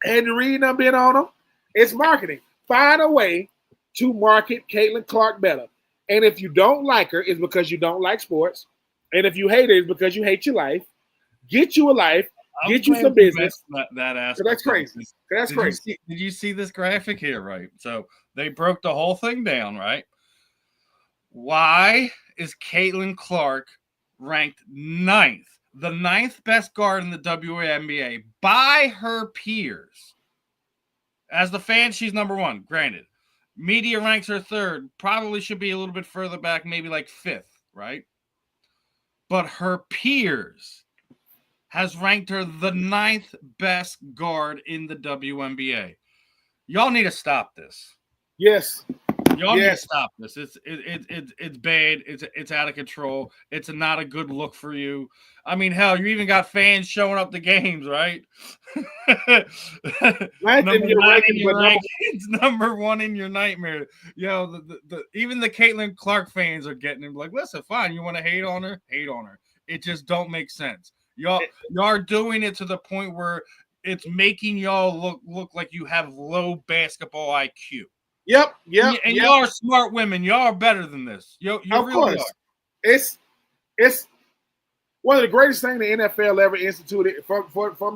Andy Reid done been on them. It's marketing. Find a way to market Caitlin Clark better. And if you don't like her, it's because you don't like sports. And if you hate her, it's because you hate your life. Get you a life. Get you some business. That aspect. So that's crazy. That's crazy. Did you see this graphic here, right? So they broke the whole thing down, right? Why is Caitlin Clark ranked 9th? The 9th best guard in the WNBA by her peers. As the fan, she's number 1, granted. Media ranks her 3rd. Probably should be a little bit further back, maybe like 5th, right? But her peers has ranked her the 9th best guard in the WNBA. Y'all need to stop this. Yes. Y'all need to stop this. It's bad. It's out of control. It's not a good look for you. I mean, hell, you even got fans showing up to games, right? Number 1 in your nightmare. Yo, even the Caitlin Clark fans are getting him. Like, listen, fine. You want to hate on her? Hate on her. It just don't make sense. Y'all are doing it to the point where it's making y'all look like you have low basketball IQ. Yep. And y'all are smart women. Y'all are better than this. You of really course. are. It's one of the greatest things the NFL ever instituted from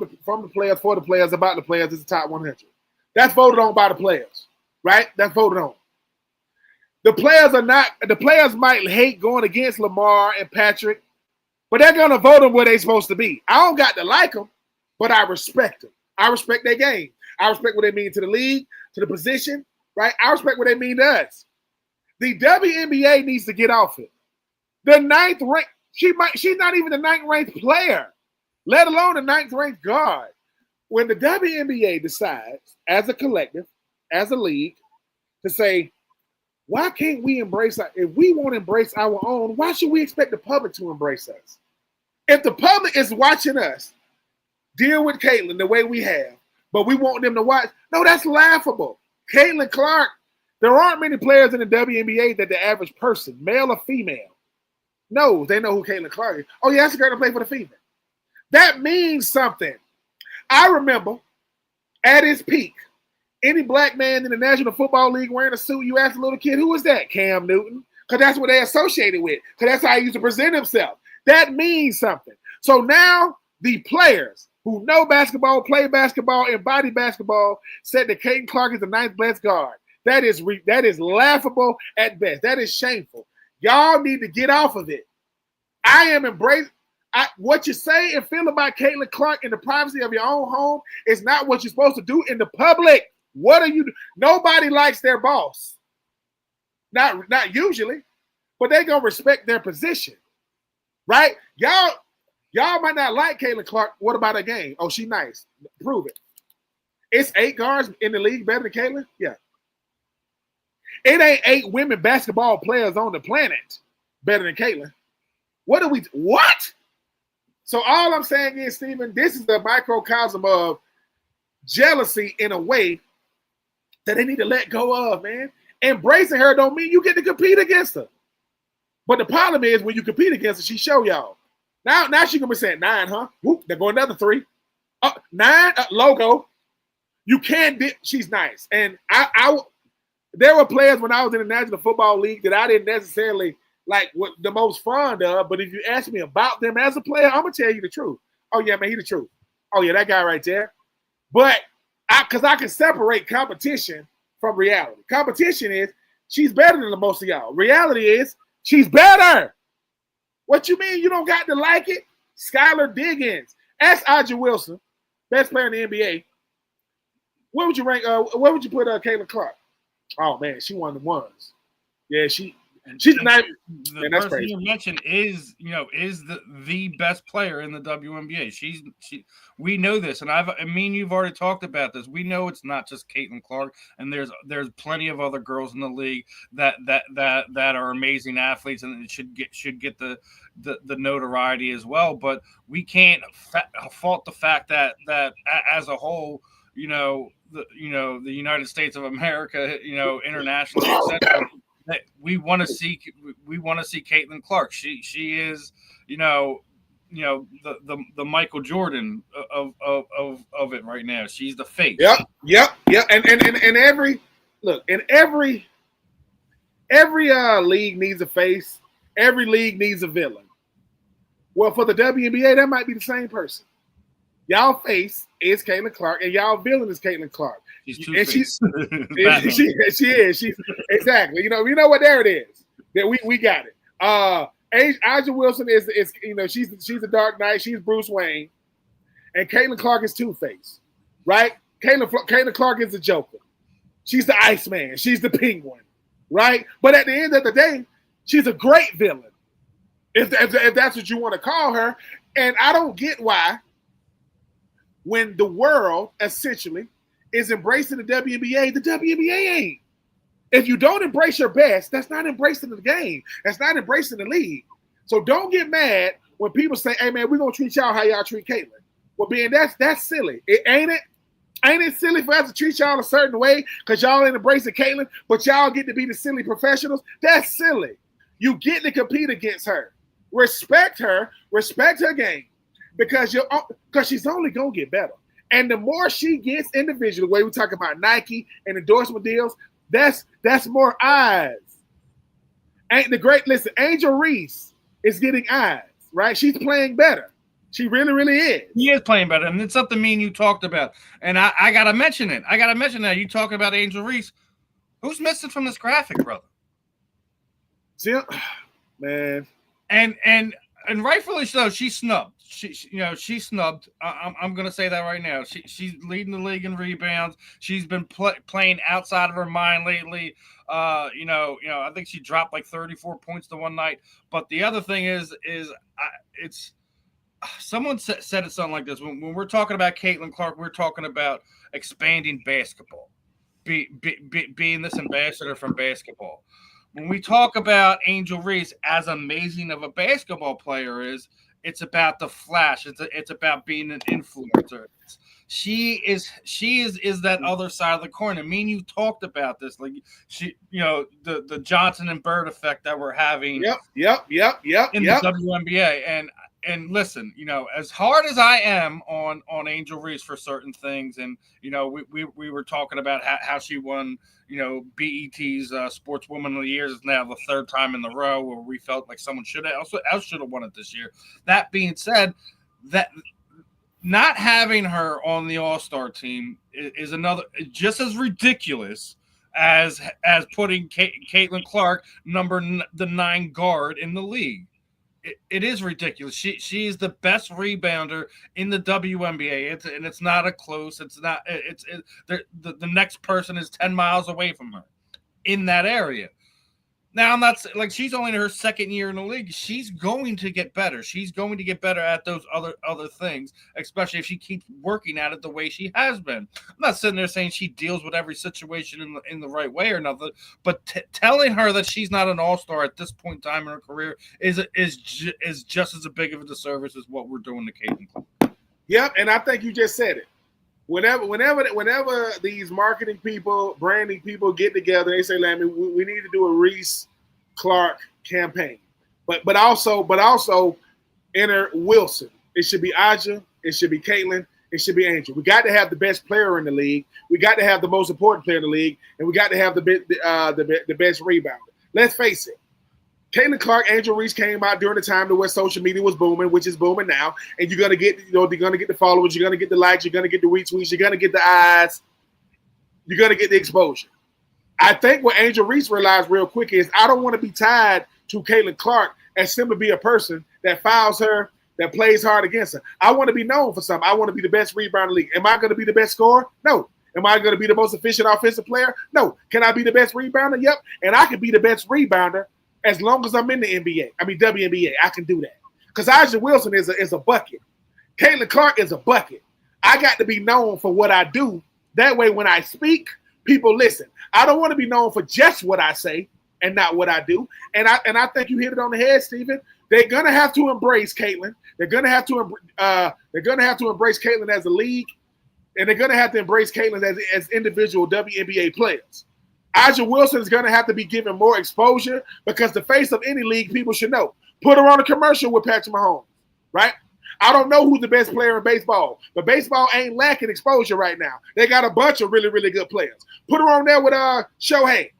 the players, for the players, about the players is the top 100. That's voted on by the players, right? That's voted on. The players might hate going against Lamar and Patrick, but they're going to vote them where they're supposed to be. I don't got to like them, but I respect them. I respect their game. I respect what they mean to the league, to the position. Right? I respect what they mean to us. The WNBA needs to get off it. The 9th rank, she's not even the 9th ranked player, let alone the 9th ranked guard. When the WNBA decides, as a collective, as a league, to say, why can't we embrace if we won't embrace our own, why should we expect the public to embrace us? If the public is watching us deal with Caitlin the way we have, but we want them to watch, no, that's laughable. Caitlin Clark, there aren't many players in the WNBA that the average person, male or female, knows. They know who Caitlin Clark is. Oh, yeah, that's a girl to play for the female. That means something. I remember at its peak, any black man in the National Football League wearing a suit, you ask a little kid, who is that? Cam Newton. Because that's what they associated with. Because that's how he used to present himself. That means something. So now the players who know basketball, play basketball, embody basketball, said that Caitlin Clark is the ninth best guard. That is laughable at best. That is shameful. Y'all need to get off of it. I am embracing what you say and feel about Caitlin Clark in the privacy of your own home is not what you're supposed to do in the public. What are you? Nobody likes their boss. Not usually, but they gonna respect their position, right? Y'all might not like Caitlin Clark. What about her game? Oh, she nice. Prove it. It's 8 guards in the league better than Caitlin. Yeah. It ain't 8 women basketball players on the planet better than Caitlin. What? So all I'm saying is, Stephen, this is the microcosm of jealousy in a way that they need to let go of, man. Embracing her don't mean you get to compete against her. But the problem is when you compete against her, she show y'all. Now she gonna be saying 9, huh? Whoop, there go another 3. 9, logo. You can't she's nice. And there were players when I was in the National Football League that I didn't necessarily like what the most fond of, but if you ask me about them as a player, I'm gonna tell you the truth. Oh yeah, man, he the truth. Oh yeah, that guy right there. But because I can separate competition from reality. Competition is she's better than the most of y'all. Reality is she's better. What you mean you don't got to like it? Skylar Diggins. Ask Aja Wilson, best player in the NBA. Where would you rank? Where would you put Caitlin Clark? Oh man, she one of the ones. Yeah, she's the night. The person you mentioned is the best player in the WNBA. We know this, and you've already talked about this. We know it's not just Caitlin Clark, and there's plenty of other girls in the league that are amazing athletes and should get the notoriety as well. But we can't fault the fact that as a whole, the United States of America, internationally, etc. That we want to see Caitlin Clark. She is, the Michael Jordan of it right now. She's the face. Yep. And every league needs a face. Every league needs a villain. Well, for the WNBA, that might be the same person. Y'all face is Caitlin Clark, and y'all villain is Caitlin Clark. She is. She's exactly. You know what? There it is. That we got it. Aja Wilson is she's the Dark Knight. She's Bruce Wayne, and Caitlin Clark is Two-Face, right? Caitlin Clark is the Joker. She's the Iceman. She's the Penguin, right? But at the end of the day, she's a great villain, if that's what you want to call her. And I don't get why, when the world essentially is embracing the WNBA ain't. If you don't embrace your best, that's not embracing the game. That's not embracing the league. So don't get mad when people say, hey man, we're gonna treat y'all how y'all treat Caitlin. Well, that's silly. Ain't it silly for us to treat y'all a certain way because y'all ain't embracing Caitlin, but y'all get to be the silly professionals? That's silly. You get to compete against her. Respect her game. Because she's only gonna get better, and the more she gets individually, the way we talk about Nike and endorsement deals, that's more eyes. Angel Reese is getting eyes, right? She's playing better. She really, really is. He is playing better, and it's something me and you talked about, and I gotta mention it. You talking about Angel Reese? Who's missing from this graphic, brother? See, man, and rightfully so. She's snubbed. She's snubbed. I'm going to say that right now. She's leading the league in rebounds. She's been playing outside of her mind lately. I think she dropped like 34 points the one night. But the other thing is someone said it something like this. When we're talking about Caitlin Clark, we're talking about expanding basketball, being this ambassador from basketball. When we talk about Angel Reese, as amazing of a basketball player is, it's about the flash. It's about being an influencer. She is that other side of the coin. And me and you talked about this, like the Johnson and Bird effect that we're having. Yep. In the WNBA, and and listen, as hard as I am on Angel Reese for certain things, and we were talking about how she won, BET's Sportswoman of the Year is now the third time in the row where we felt like someone else should have won it this year. That being said, that not having her on the All-Star team is another just as ridiculous as putting Caitlin Clark the 9 guard in the league. It is ridiculous. She is the best rebounder in the WNBA. It's not a close. It's not. The next person is 10 miles away from her in that area. Now, I'm not like she's only in her second year in the league. She's going to get better. She's going to get better at those other things, especially if she keeps working at it the way she has been. I'm not sitting there saying she deals with every situation in the right way or nothing, but telling her that she's not an all-star at this point in time in her career is just as big of a disservice as what we're doing to Caitlin. Yep, and I think you just said it. Whenever these marketing people, branding people get together, they say, "Lammy, we need to do a Reese Clark campaign," but also enter Wilson. It should be Aja. It should be Caitlin. It should be Angel. We got to have the best player in the league. We got to have the most important player in the league, and we got to have the best rebounder. Let's face it. Caitlin Clark, Angel Reese came out during the time where social media was booming, which is booming now. And you're gonna get, they're gonna get the followers, you're gonna get the likes, you're gonna get the retweets, you're gonna get the eyes, you're gonna get the exposure. I think what Angel Reese realized real quick is I don't want to be tied to Caitlin Clark and simply be a person that fouls her, that plays hard against her. I want to be known for something. I want to be the best rebounder in the league. Am I going to be the best scorer? No. Am I going to be the most efficient offensive player? No. Can I be the best rebounder? Yep. And I can be the best rebounder as long as I'm in the WNBA. I can do that. Because Aja Wilson is a bucket. Caitlin Clark is a bucket. I got to be known for what I do. That way when I speak, people listen. I don't want to be known for just what I say and not what I do. And I think you hit it on the head, Stephen. They're gonna have to embrace Caitlin. They're gonna have to embrace Caitlin as a league, and they're gonna have to embrace Caitlin as individual WNBA players. Aja Wilson is going to have to be given more exposure because the face of any league, people should know. Put her on a commercial with Patrick Mahomes, right? I don't know who's the best player in baseball, but baseball ain't lacking exposure right now. They got a bunch of really, really good players. Put her on there with Shohei.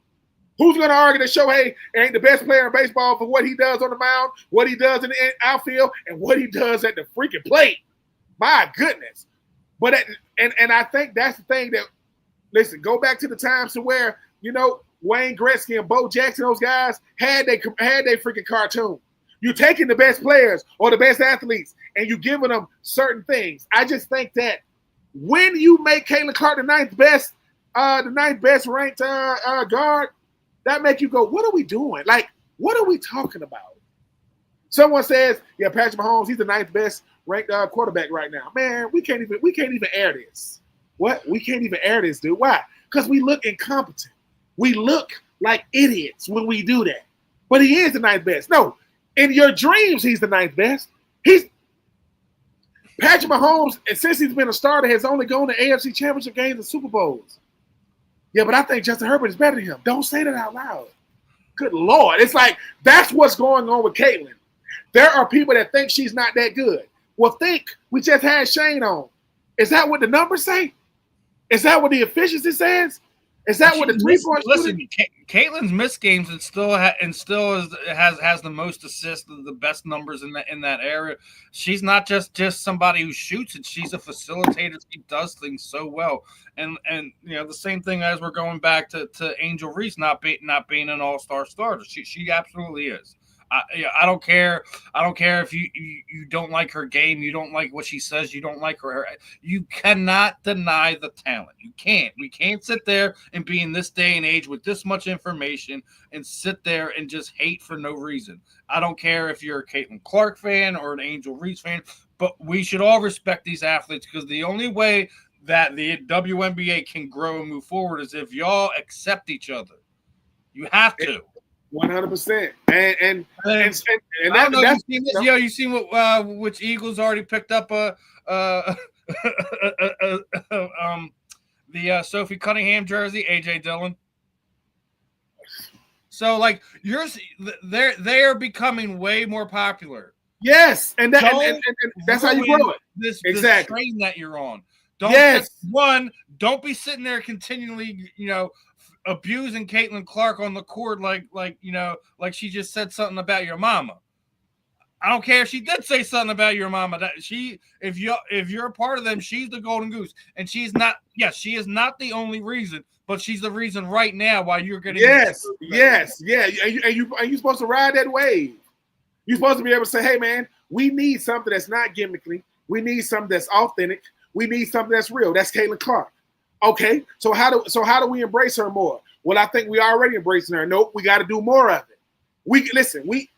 Who's going to argue that Shohei ain't the best player in baseball for what he does on the mound, what he does in the outfield, and what he does at the freaking plate? My goodness. But and I think that's the thing that, listen, go back to the times to where, Wayne Gretzky and Bo Jackson, those guys had they freaking cartoon. You're taking the best players or the best athletes and you giving them certain things. I just think that when you make Caitlin Clark the ninth best ranked guard, that make you go, what are we doing? Like, what are we talking about? Someone says, yeah, Patrick Mahomes, he's the ninth best ranked quarterback right now. Man, we can't even air this. What? We can't even air this, dude. Why? Because we look incompetent. We look like idiots when we do that. But he is the ninth best. No, in your dreams, he's the ninth best. Patrick Mahomes, and since he's been a starter, has only gone to AFC Championship games and Super Bowls. Yeah, but I think Justin Herbert is better than him. Don't say that out loud. Good Lord. It's like that's what's going on with Caitlin. There are people that think she's not that good. Well, think we just had Shane on. Is that what the numbers say? Is that what the efficiency says? Is that what the 3-point shooting? Listen, Caitlin's missed games and still has the most assists, the best numbers in that area. She's not just somebody who shoots it. She's a facilitator. She does things so well. And the same thing as we're going back to Angel Reese not being an all-star starter. She absolutely is. I don't care. I don't care if you don't like her game. You don't like what she says. You don't like her. You cannot deny the talent. You can't. We can't sit there and be in this day and age with this much information and sit there and just hate for no reason. I don't care if you're a Caitlin Clark fan or an Angel Reese fan, but we should all respect these athletes because the only way that the WNBA can grow and move forward is if y'all accept each other. You have to. 100%. And I don't know if you've seen this. You seen what which Eagles already picked up the Sophie Cunningham jersey, AJ Dillon. So like they are becoming way more popular. Yes, and that's how you grow it. This train that you're on. Don't be sitting there continually, abusing Caitlin Clark on the court like she just said something about your mama. I don't care if she did say something about your mama. That if you're a part of them, she's the golden goose, and she's not. Yes, she is not the only reason, but she's the reason right now why you're getting. Yes. And you supposed to ride that wave. You're supposed to be able to say, "Hey, man, we need something that's not gimmickly. We need something that's authentic. We need something that's real. That's Caitlin Clark." Okay, so how do we embrace her more? Well, I think we already embracing her. Nope, we got to do more of it.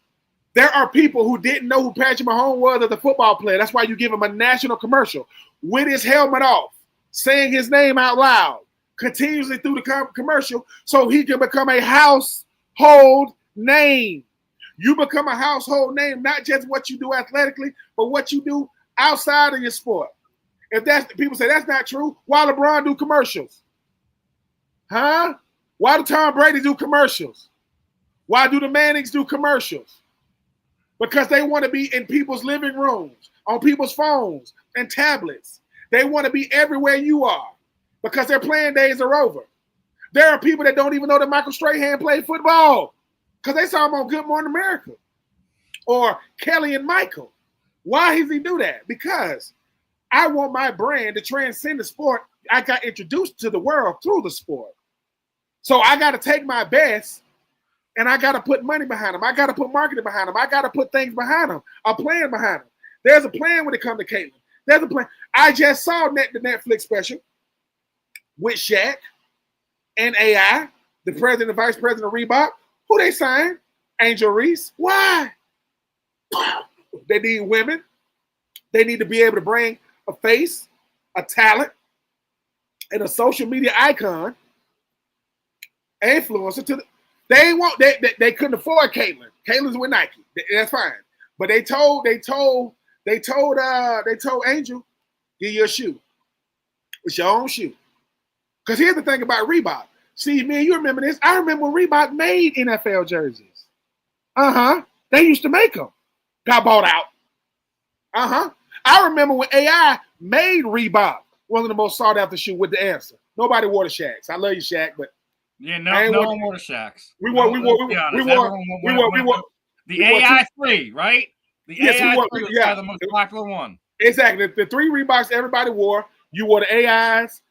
There are people who didn't know who Patrick Mahomes was as a football player. That's why you give him a national commercial with his helmet off, saying his name out loud, continuously through the commercial, so he can become a household name. You become a household name, not just what you do athletically, but what you do outside of your sport. If people say that's not true, why LeBron do commercials? Huh? Why do Tom Brady do commercials? Why do the Mannings do commercials? Because they want to be in people's living rooms, on people's phones and tablets. They want to be everywhere you are because their playing days are over. There are people that don't even know that Michael Strahan played football because they saw him on Good Morning America or Kelly and Michael. Why does he do that? Because I want my brand to transcend the sport. I got introduced to the world through the sport. So I got to take my best and I got to put money behind them. I got to put marketing behind them. I got to put things behind them, a plan behind them. There's a plan when it comes to Caitlin. There's a plan. I just saw the Netflix special with Shaq and AI, the president and vice president of Reebok. Who they signed? Angel Reese. Why? They need women. They need to be able to bring a face, a talent, and a social media icon, influencer to the. They couldn't afford Caitlin. Caitlin's with Nike. That's fine. But they told Angel, get your shoe. It's your own shoe. Because here's the thing about Reebok. See, man, you remember this. I remember when Reebok made NFL jerseys. They used to make them. Got bought out. I remember when AI made Reebok, one of the most sought after shoe with the answer. Nobody wore the Shaqs. I love you, Shaq, but yeah, no one wore the Shaqs. We wore the AI 3, right? The AI 3 was the most popular one. Exactly. The 3 Reeboks everybody wore. You wore the AIs,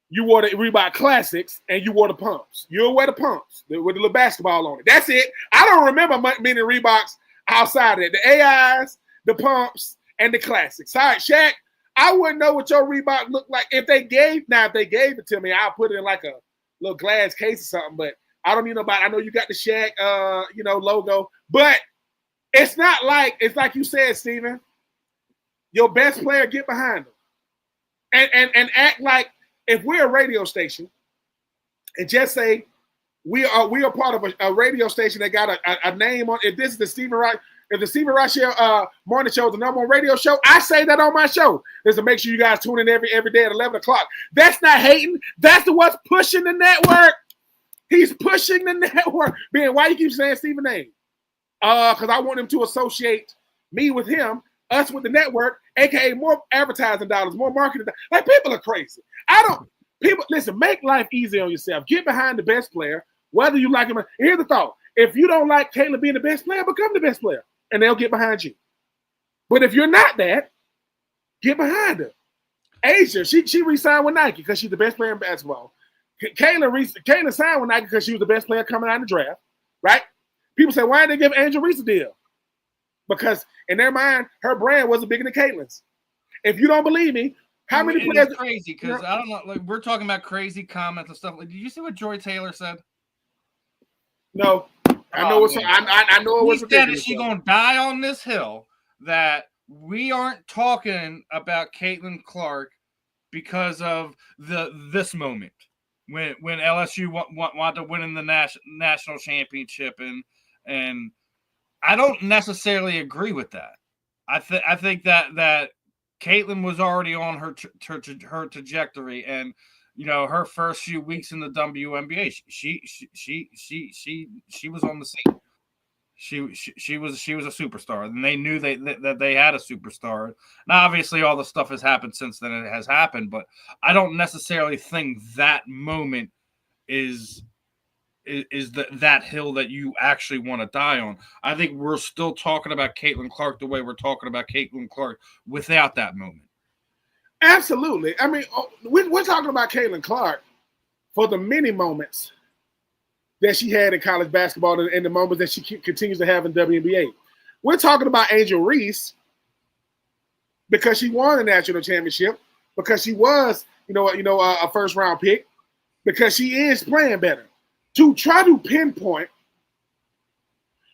you wore the Reebok Classics, and you wore the pumps. You'll wear the pumps with the little basketball on it. That's it. I don't remember many Reeboks outside of it. The AIs, the pumps, and the Classics. All right, Shaq, I wouldn't know what your Reebok looked like. If they gave it to me, I'll put it in like a little glass case or something, but I don't need nobody. I know you got the Shaq, logo, but it's like you said, Steven, your best player, get behind them and act like if we're a radio station and just say we are part of a radio station that got a name on. If this is the Steven Reich, if the Steven Rychel morning show is the number one radio show, I say that on my show. Is to make sure you guys tune in every day at 11 o'clock. That's not hating. That's what's pushing the network. He's pushing the network. Ben, why you keep saying Steven name? Because I want him to associate me with him, us with the network, aka more advertising dollars, more marketing dollars. Like, people are crazy. Listen, make life easy on yourself. Get behind the best player, whether you like him. Here's the thought. If you don't like Caitlin being the best player, become the best player. And they'll get behind you. But if you're not that, get behind her. Asia, she re-signed with Nike because she's the best player in basketball. Caitlin signed with Nike because she was the best player coming out of the draft, right? People say, why didn't they give Angel Reese a deal? Because in their mind, her brand wasn't bigger than Caitlin's. If you don't believe me, how many players? It's crazy because I don't know. Like, we're talking about crazy comments and stuff. Like, did you see what Joy Taylor said? No. I know it was ridiculous. Is she gonna die on this hill that we aren't talking about Caitlin Clark because of this moment when LSU wanted to win in the national championship and I don't necessarily agree with that. I think that Caitlin was already on her trajectory, and her first few weeks in the WNBA, she was on the scene. She was a superstar, and they knew that they had a superstar. Now, obviously, all the stuff has happened since then. It has happened, but I don't necessarily think that moment is that hill that you actually want to die on. I think we're still talking about Caitlin Clark the way we're talking about Caitlin Clark without that moment. Absolutely. I mean, we're talking about Caitlin Clark for the many moments that she had in college basketball and the moments that she continues to have in WNBA. We're talking about Angel Reese because she won a national championship, because she was, a first round pick, because she is playing better. To try to pinpoint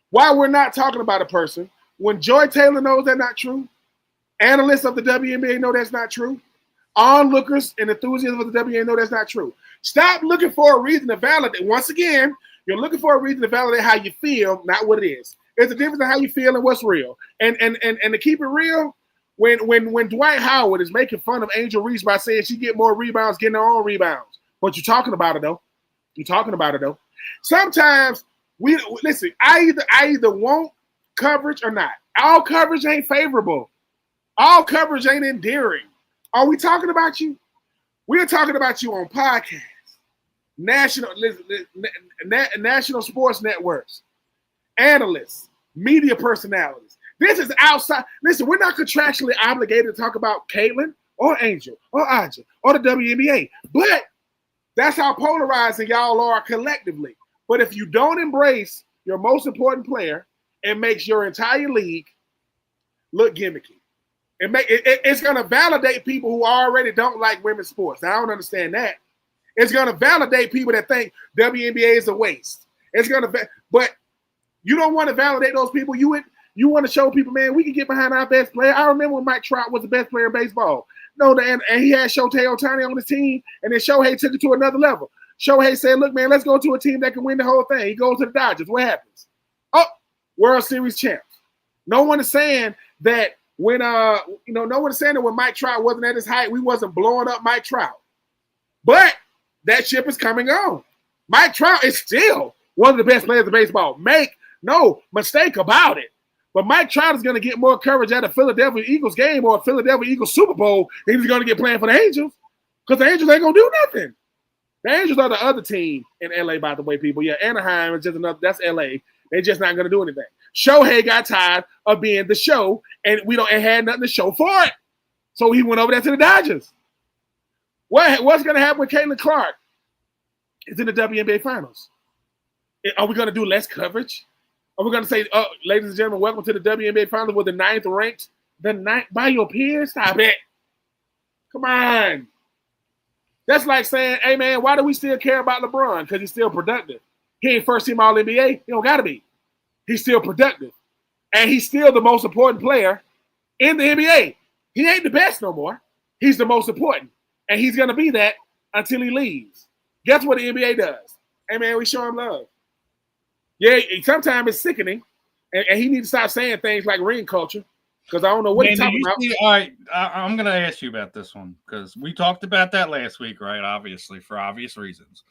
why we're not talking about a person when Joy Taylor knows that's not true, analysts of the WNBA know that's not true, onlookers and enthusiasts of the WNBA know that's not true. Stop looking for a reason to validate. Once again, you're looking for a reason to validate how you feel, not what it is. There's a difference in how you feel and what's real. And to keep it real, when Dwight Howard is making fun of Angel Reese by saying she get more rebounds, getting her own rebounds, but you're talking about it though. Sometimes I either want coverage or not. All coverage ain't favorable. All coverage ain't endearing. Are we talking about you? We're talking about you on podcasts, national sports networks, analysts, media personalities. This is outside. Listen, we're not contractually obligated to talk about Caitlin or Angel or Aja or the WNBA, but that's how polarizing y'all are collectively. But if you don't embrace your most important player, it makes your entire league look gimmicky. It's going to validate people who already don't like women's sports. I don't understand that. It's going to validate people that think WNBA is a waste. But you don't want to validate those people. You want to show people, man, we can get behind our best player. I remember when Mike Trout was the best player in baseball. No, and he had Shohei Ohtani on his team, and then Shohei took it to another level. Shohei said, look, man, let's go to a team that can win the whole thing. He goes to the Dodgers. What happens? Oh, World Series champs. No one is saying that when Mike Trout wasn't at his height, we wasn't blowing up Mike Trout. But that ship is coming on. Mike Trout is still one of the best players in baseball. Make no mistake about it. But Mike Trout is going to get more coverage at a Philadelphia Eagles game or a Philadelphia Eagles Super Bowl than he's going to get playing for the Angels, because the Angels ain't going to do nothing. The Angels are the other team in LA, by the way, people. Yeah, Anaheim is just another. That's LA. They're just not going to do anything. Shohei got tired of being the show, and had nothing to show for it. So he went over there to the Dodgers. What's going to happen with Caitlin Clark? It's in the WNBA Finals. Are we going to do less coverage? Are we going to say, oh, ladies and gentlemen, welcome to the WNBA Finals with the ninth ranked? The ninth by your peers? Stop it. Come on. That's like saying, hey, man, why do we still care about LeBron? Because he's still productive. He ain't first team All-NBA. He don't got to be. He's still productive. And he's still the most important player in the NBA. He ain't the best no more. He's the most important. And he's going to be that until he leaves. Guess what the NBA does? Hey, man, we show him love. Yeah, sometimes it's sickening. And he needs to stop saying things like ring culture, because I don't know what he's talking about. All right, I'm going to ask you about this one, because we talked about that last week, right? Obviously, for obvious reasons.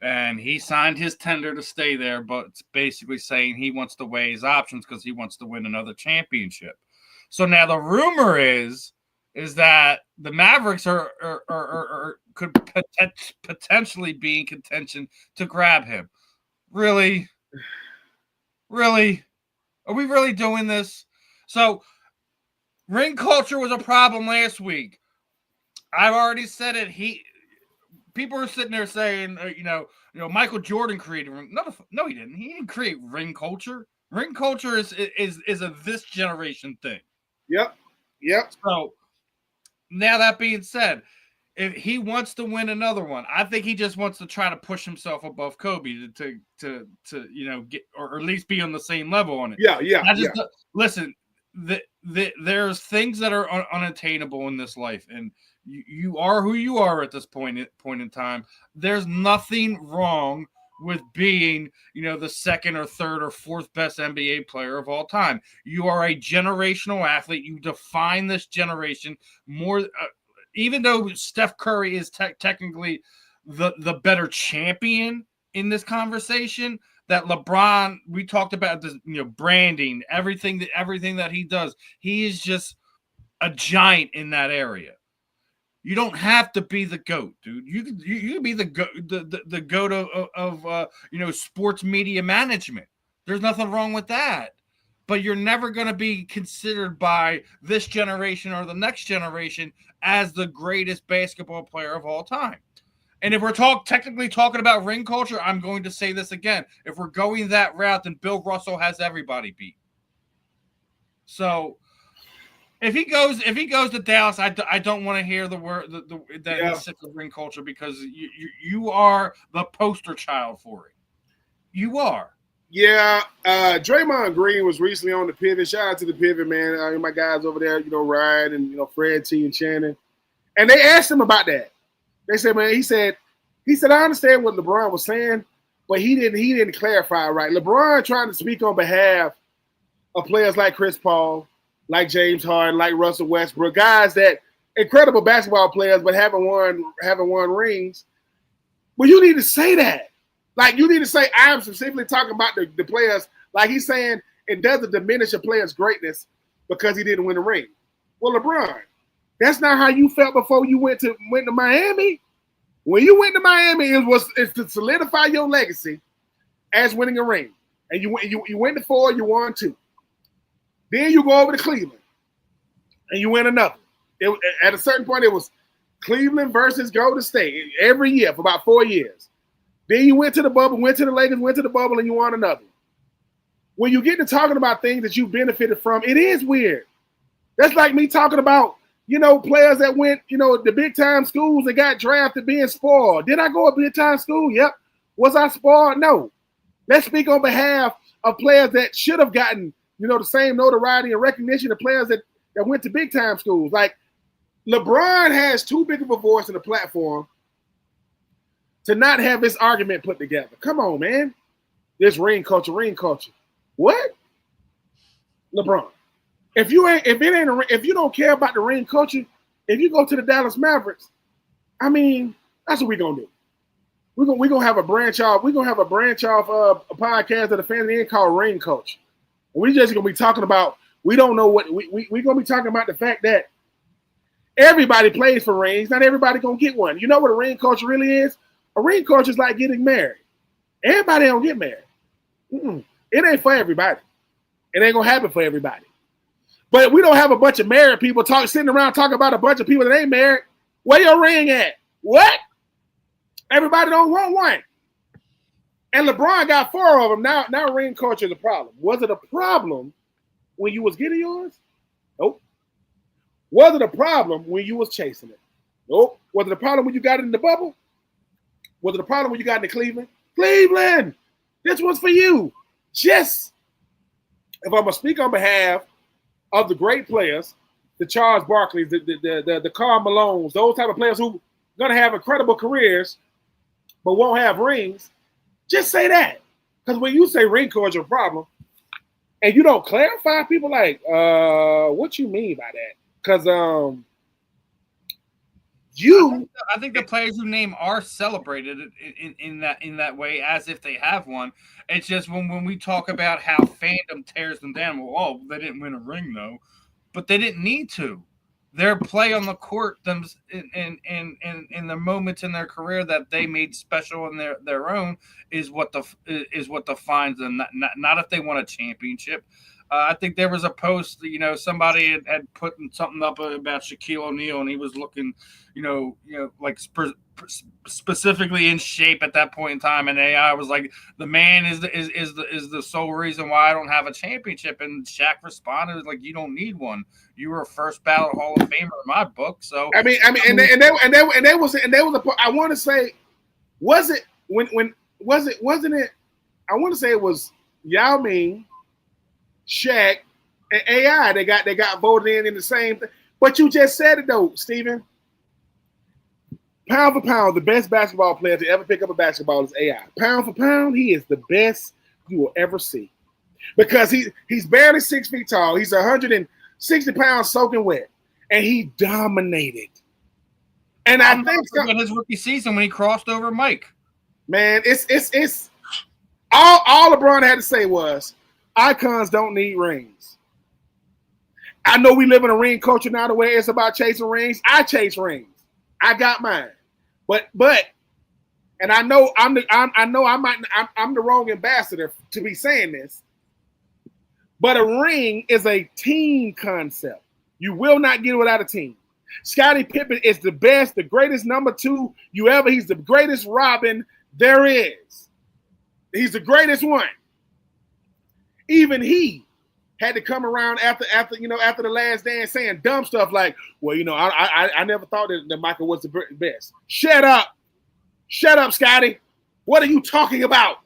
And he signed his tender to stay there, but it's basically saying he wants to weigh his options because he wants to win another championship. So now the rumor is that the Mavericks could potentially be in contention to grab him. Really? Really? Are we really doing this? So ring culture was a problem last week. I've already said it. People are sitting there saying, Michael Jordan created ring. No, he didn't. He didn't create ring culture. Ring culture is a this generation thing. Yep. So now that being said, if he wants to win another one, I think he just wants to try to push himself above Kobe to get, or at least be on the same level on it. Yeah. Listen, there's things that are unattainable in this life, and you are who you are at this point in time. There's nothing wrong with being, the second or third or fourth best NBA player of all time. You are a generational athlete. You define this generation more. Even though Steph Curry is technically the better champion in this conversation, that LeBron, we talked about this, branding, everything that he does. He is just a giant in that area. You don't have to be the GOAT, dude. You can be the GOAT of sports media management. There's nothing wrong with that. But you're never going to be considered by this generation or the next generation as the greatest basketball player of all time. And if we're technically talking about ring culture, I'm going to say this again. If we're going that route, then Bill Russell has everybody beat. So if he goes to Dallas, I don't want to hear the word that he's sick of ring culture, because you are the poster child for it. You are. Yeah, Draymond Green was recently on the Pivot. Shout out to the Pivot, man. My guys over there, Ryan and Fred T and Shannon, and they asked him about that. They said, man, he said, I understand what LeBron was saying, but he didn't clarify right. LeBron trying to speak on behalf of players like Chris Paul, like James Harden, like Russell Westbrook, guys that incredible basketball players, but haven't won rings. Well, you need to say that. Like, you need to say, I'm specifically talking about the players. Like, he's saying it doesn't diminish a player's greatness because he didn't win a ring. Well, LeBron, that's not how you felt before you went to Miami. When you went to Miami, it's to solidify your legacy as winning a ring. And you went to 4, you won 2. Then you go over to Cleveland and you win another. At a certain point, it was Cleveland versus Golden State every year for about 4 years. Then you went to the bubble, went to the Lakers, went to the bubble, and you won another. When you get to talking about things that you benefited from, it is weird. That's like me talking about, players that went, the big time schools and got drafted being spoiled. Did I go to big time school? Yep. Was I spoiled? No. Let's speak on behalf of players that should have gotten, the same notoriety and recognition of players that went to big time schools. Like, LeBron has too big of a voice and a platform to not have this argument put together. Come on, man. This ring culture. What? LeBron. If you don't care about the ring culture, if you go to the Dallas Mavericks, I mean, that's what we're gonna do. We're gonna have a branch off. We're gonna have a branch off of a podcast of the family end called Ring Culture. We just gonna be talking about. We don't know what we're gonna be talking about the fact that everybody plays for rings. Not everybody gonna get one. You know what a ring culture really is? A ring culture is like getting married. Everybody don't get married. It ain't for everybody. It ain't gonna happen for everybody. But we don't have a bunch of married people sitting around talking about a bunch of people that ain't married. Where your ring at? What? Everybody don't want one. And LeBron got 4 of them. Now ring culture is a problem. Was it a problem when you was getting yours? Nope. Was it a problem when you was chasing it? Nope. Was it a problem when you got it in the bubble? Was it a problem when you got into Cleveland? Cleveland, this one's for you. Just, if I'm going to speak on behalf of the great players, the Charles Barkleys, the Karl Malones, those type of players who are going to have incredible careers but won't have rings, just say that. Because when you say ring culture is a problem and you don't clarify, people like, what you mean by that? Because I think the players who name are celebrated in that way as if they have one. It's just when we talk about how fandom tears them down. Well, they didn't win a ring though, but they didn't need to. Their play on the court, them in the moments in their career that they made special in their own, is what defines them. Not if they won a championship. I think there was a post, somebody had put something up about Shaquille O'Neal, and he was looking, like specifically in shape at that point in time. And AI was like, the man is the sole reason why I don't have a championship. And Shaq responded like, you don't need one. You were a first ballot Hall of Famer in my book. So I want to say, wasn't it? I want to say it was Yao Ming, Shaq, and AI. They got voted in the same thing. But you just said it though, Steven. Pound for pound, the best basketball player to ever pick up a basketball is AI. Pound for pound, he is the best you will ever see. Because he's barely 6 feet tall. He's 160 pounds soaking wet. And he dominated. And I think his rookie season when he crossed over Mike. Man, All LeBron had to say was, icons don't need rings. I know we live in a ring culture now, the way it's about chasing rings. I chase rings. I got mine, but, and I know I'm the wrong ambassador to be saying this, but a ring is a team concept. You will not get it without a team. Scottie Pippen is the best, the greatest number 2 you ever. He's the greatest Robin there is. He's the greatest one. Even he had to come around after the Last Dance saying dumb stuff like, well, I never thought that Michael was the best. Shut up, Scottie. What are you talking about?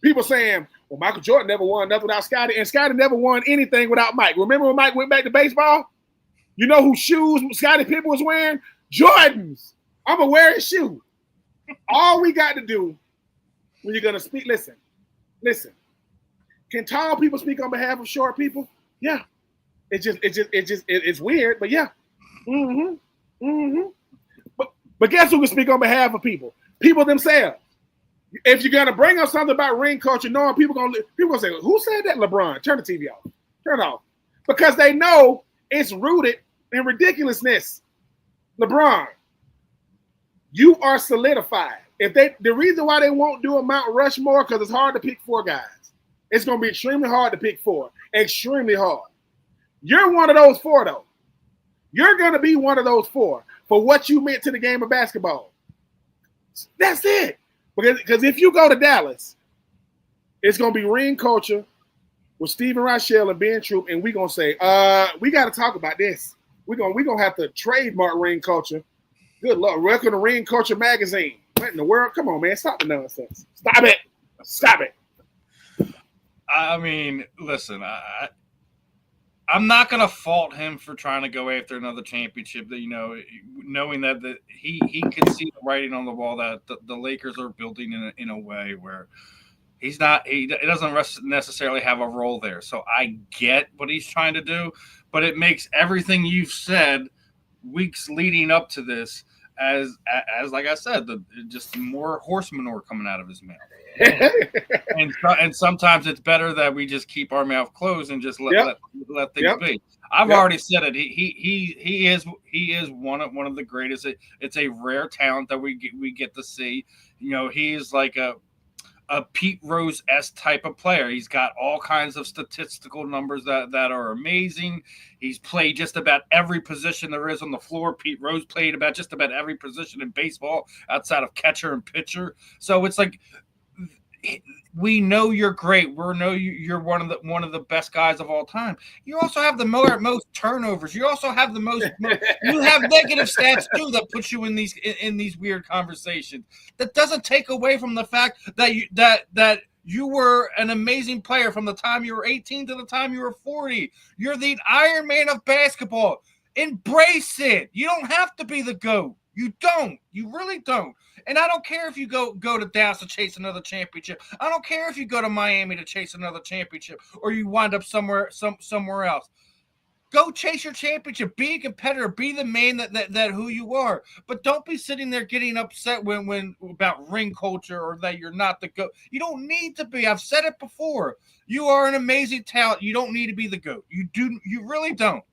People saying, well, Michael Jordan never won nothing without Scottie, and Scottie never won anything without Mike. Remember when Mike went back to baseball? You know whose shoes Scottie Pippen was wearing? Jordans. I'm going to wear his shoe. All we got to do when you're going to speak, listen. Can tall people speak on behalf of short people? Yeah. It's weird, but yeah. But guess who can speak on behalf of people? People themselves. If you're going to bring up something about ring culture, knowing people going to say, who said that, LeBron? Turn the TV off. Turn it off. Because they know it's rooted in ridiculousness. LeBron, you are solidified. The reason why they won't do a Mount Rushmore, because it's hard to pick 4 guys. It's going to be extremely hard to pick 4. Extremely hard. You're one of those 4, though. You're going to be one of those 4 for what you meant to the game of basketball. That's it. Because if you go to Dallas, it's going to be ring culture with Steven Rychel and Ben Troupe, and we're going to say, we got to talk about this. We're gonna have to trademark ring culture. Good Lord. Welcome to Ring Culture Magazine. What in the world? Come on, man. Stop the nonsense. Stop it. I mean, listen, I'm not going to fault him for trying to go after another championship. That knowing that he can see the writing on the wall that the Lakers are building in a way where he doesn't necessarily have a role there. So I get what he's trying to do, but it makes everything you've said weeks leading up to this as like I said, just more horse manure coming out of his mouth. and sometimes it's better that we just keep our mouth closed and just let things be. I've already said it. He is one of the greatest. It's a rare talent that we get to see. He is like a Pete Rose-esque type of player. He's got all kinds of statistical numbers that are amazing. He's played just about every position there is on the floor. Pete Rose played about just about every position in baseball outside of catcher and pitcher. So it's like, we know you're great. We know you're one of the best guys of all time. You also have the most turnovers. You also have the most. You have negative stats too that puts you in these weird conversations. That doesn't take away from the fact that you were an amazing player from the time you were 18 to the time you were 40. You're the Iron Man of basketball. Embrace it. You don't have to be the GOAT. You don't. You really don't. And I don't care if you go to Dallas to chase another championship. I don't care if you go to Miami to chase another championship or you wind up somewhere else. Go chase your championship. Be a competitor. Be the man that who you are. But don't be sitting there getting upset when about ring culture or that you're not the GOAT. You don't need to be. I've said it before. You are an amazing talent. You don't need to be the GOAT. You really don't.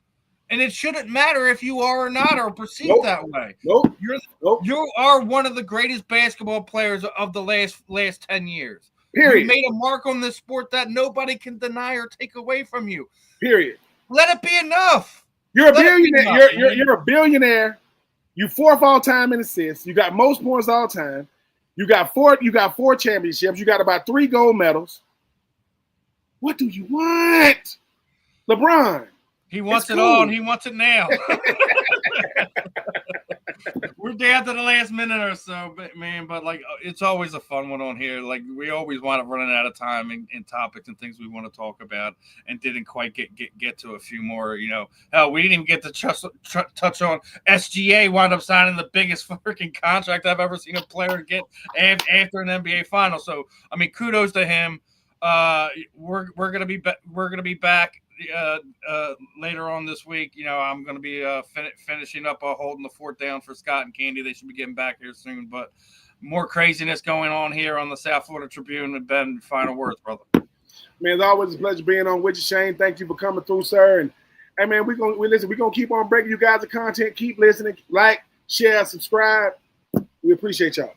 And it shouldn't matter if you are or not or perceived that way. You are one of the greatest basketball players of the last 10 years. Period. You made a mark on this sport that nobody can deny or take away from you. Period. Let it be enough. You're a billionaire. You're a billionaire. You 4th all time in assists. You got most points all time. You got 4 championships. You got about 3 gold medals. What do you want? LeBron. He wants it all, and he wants it now. We're down to the last minute or so, but like it's always a fun one on here. Like we always wind up running out of time in topics and things we want to talk about, and didn't quite get to a few more. Hell, we didn't even get to touch on SGA wound up signing the biggest freaking contract I've ever seen a player get after an NBA final. So I mean, kudos to him. We're gonna be back later on this week. I'm going to be finishing up holding the fort down for Scott and Candy. They should be getting back here soon. But more craziness going on here on the South Florida Tribune. And Ben, final words, brother. Man, it's always a pleasure being on with you, Shane. Thank you for coming through, sir. And hey, man, we're gonna keep on breaking you guys the content. Keep listening, like, share, subscribe. We appreciate y'all.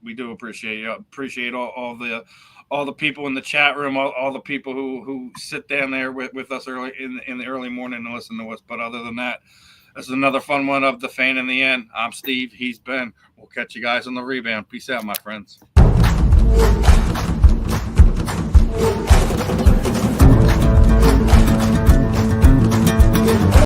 We do appreciate you. Appreciate all the people in the chat room, all the people who sit down there with us early in the early morning and listen to us. But other than that, this is another fun one of the Fan in the End. I'm Steve. He's Ben. We'll catch you guys on the rebound. Peace out, my friends.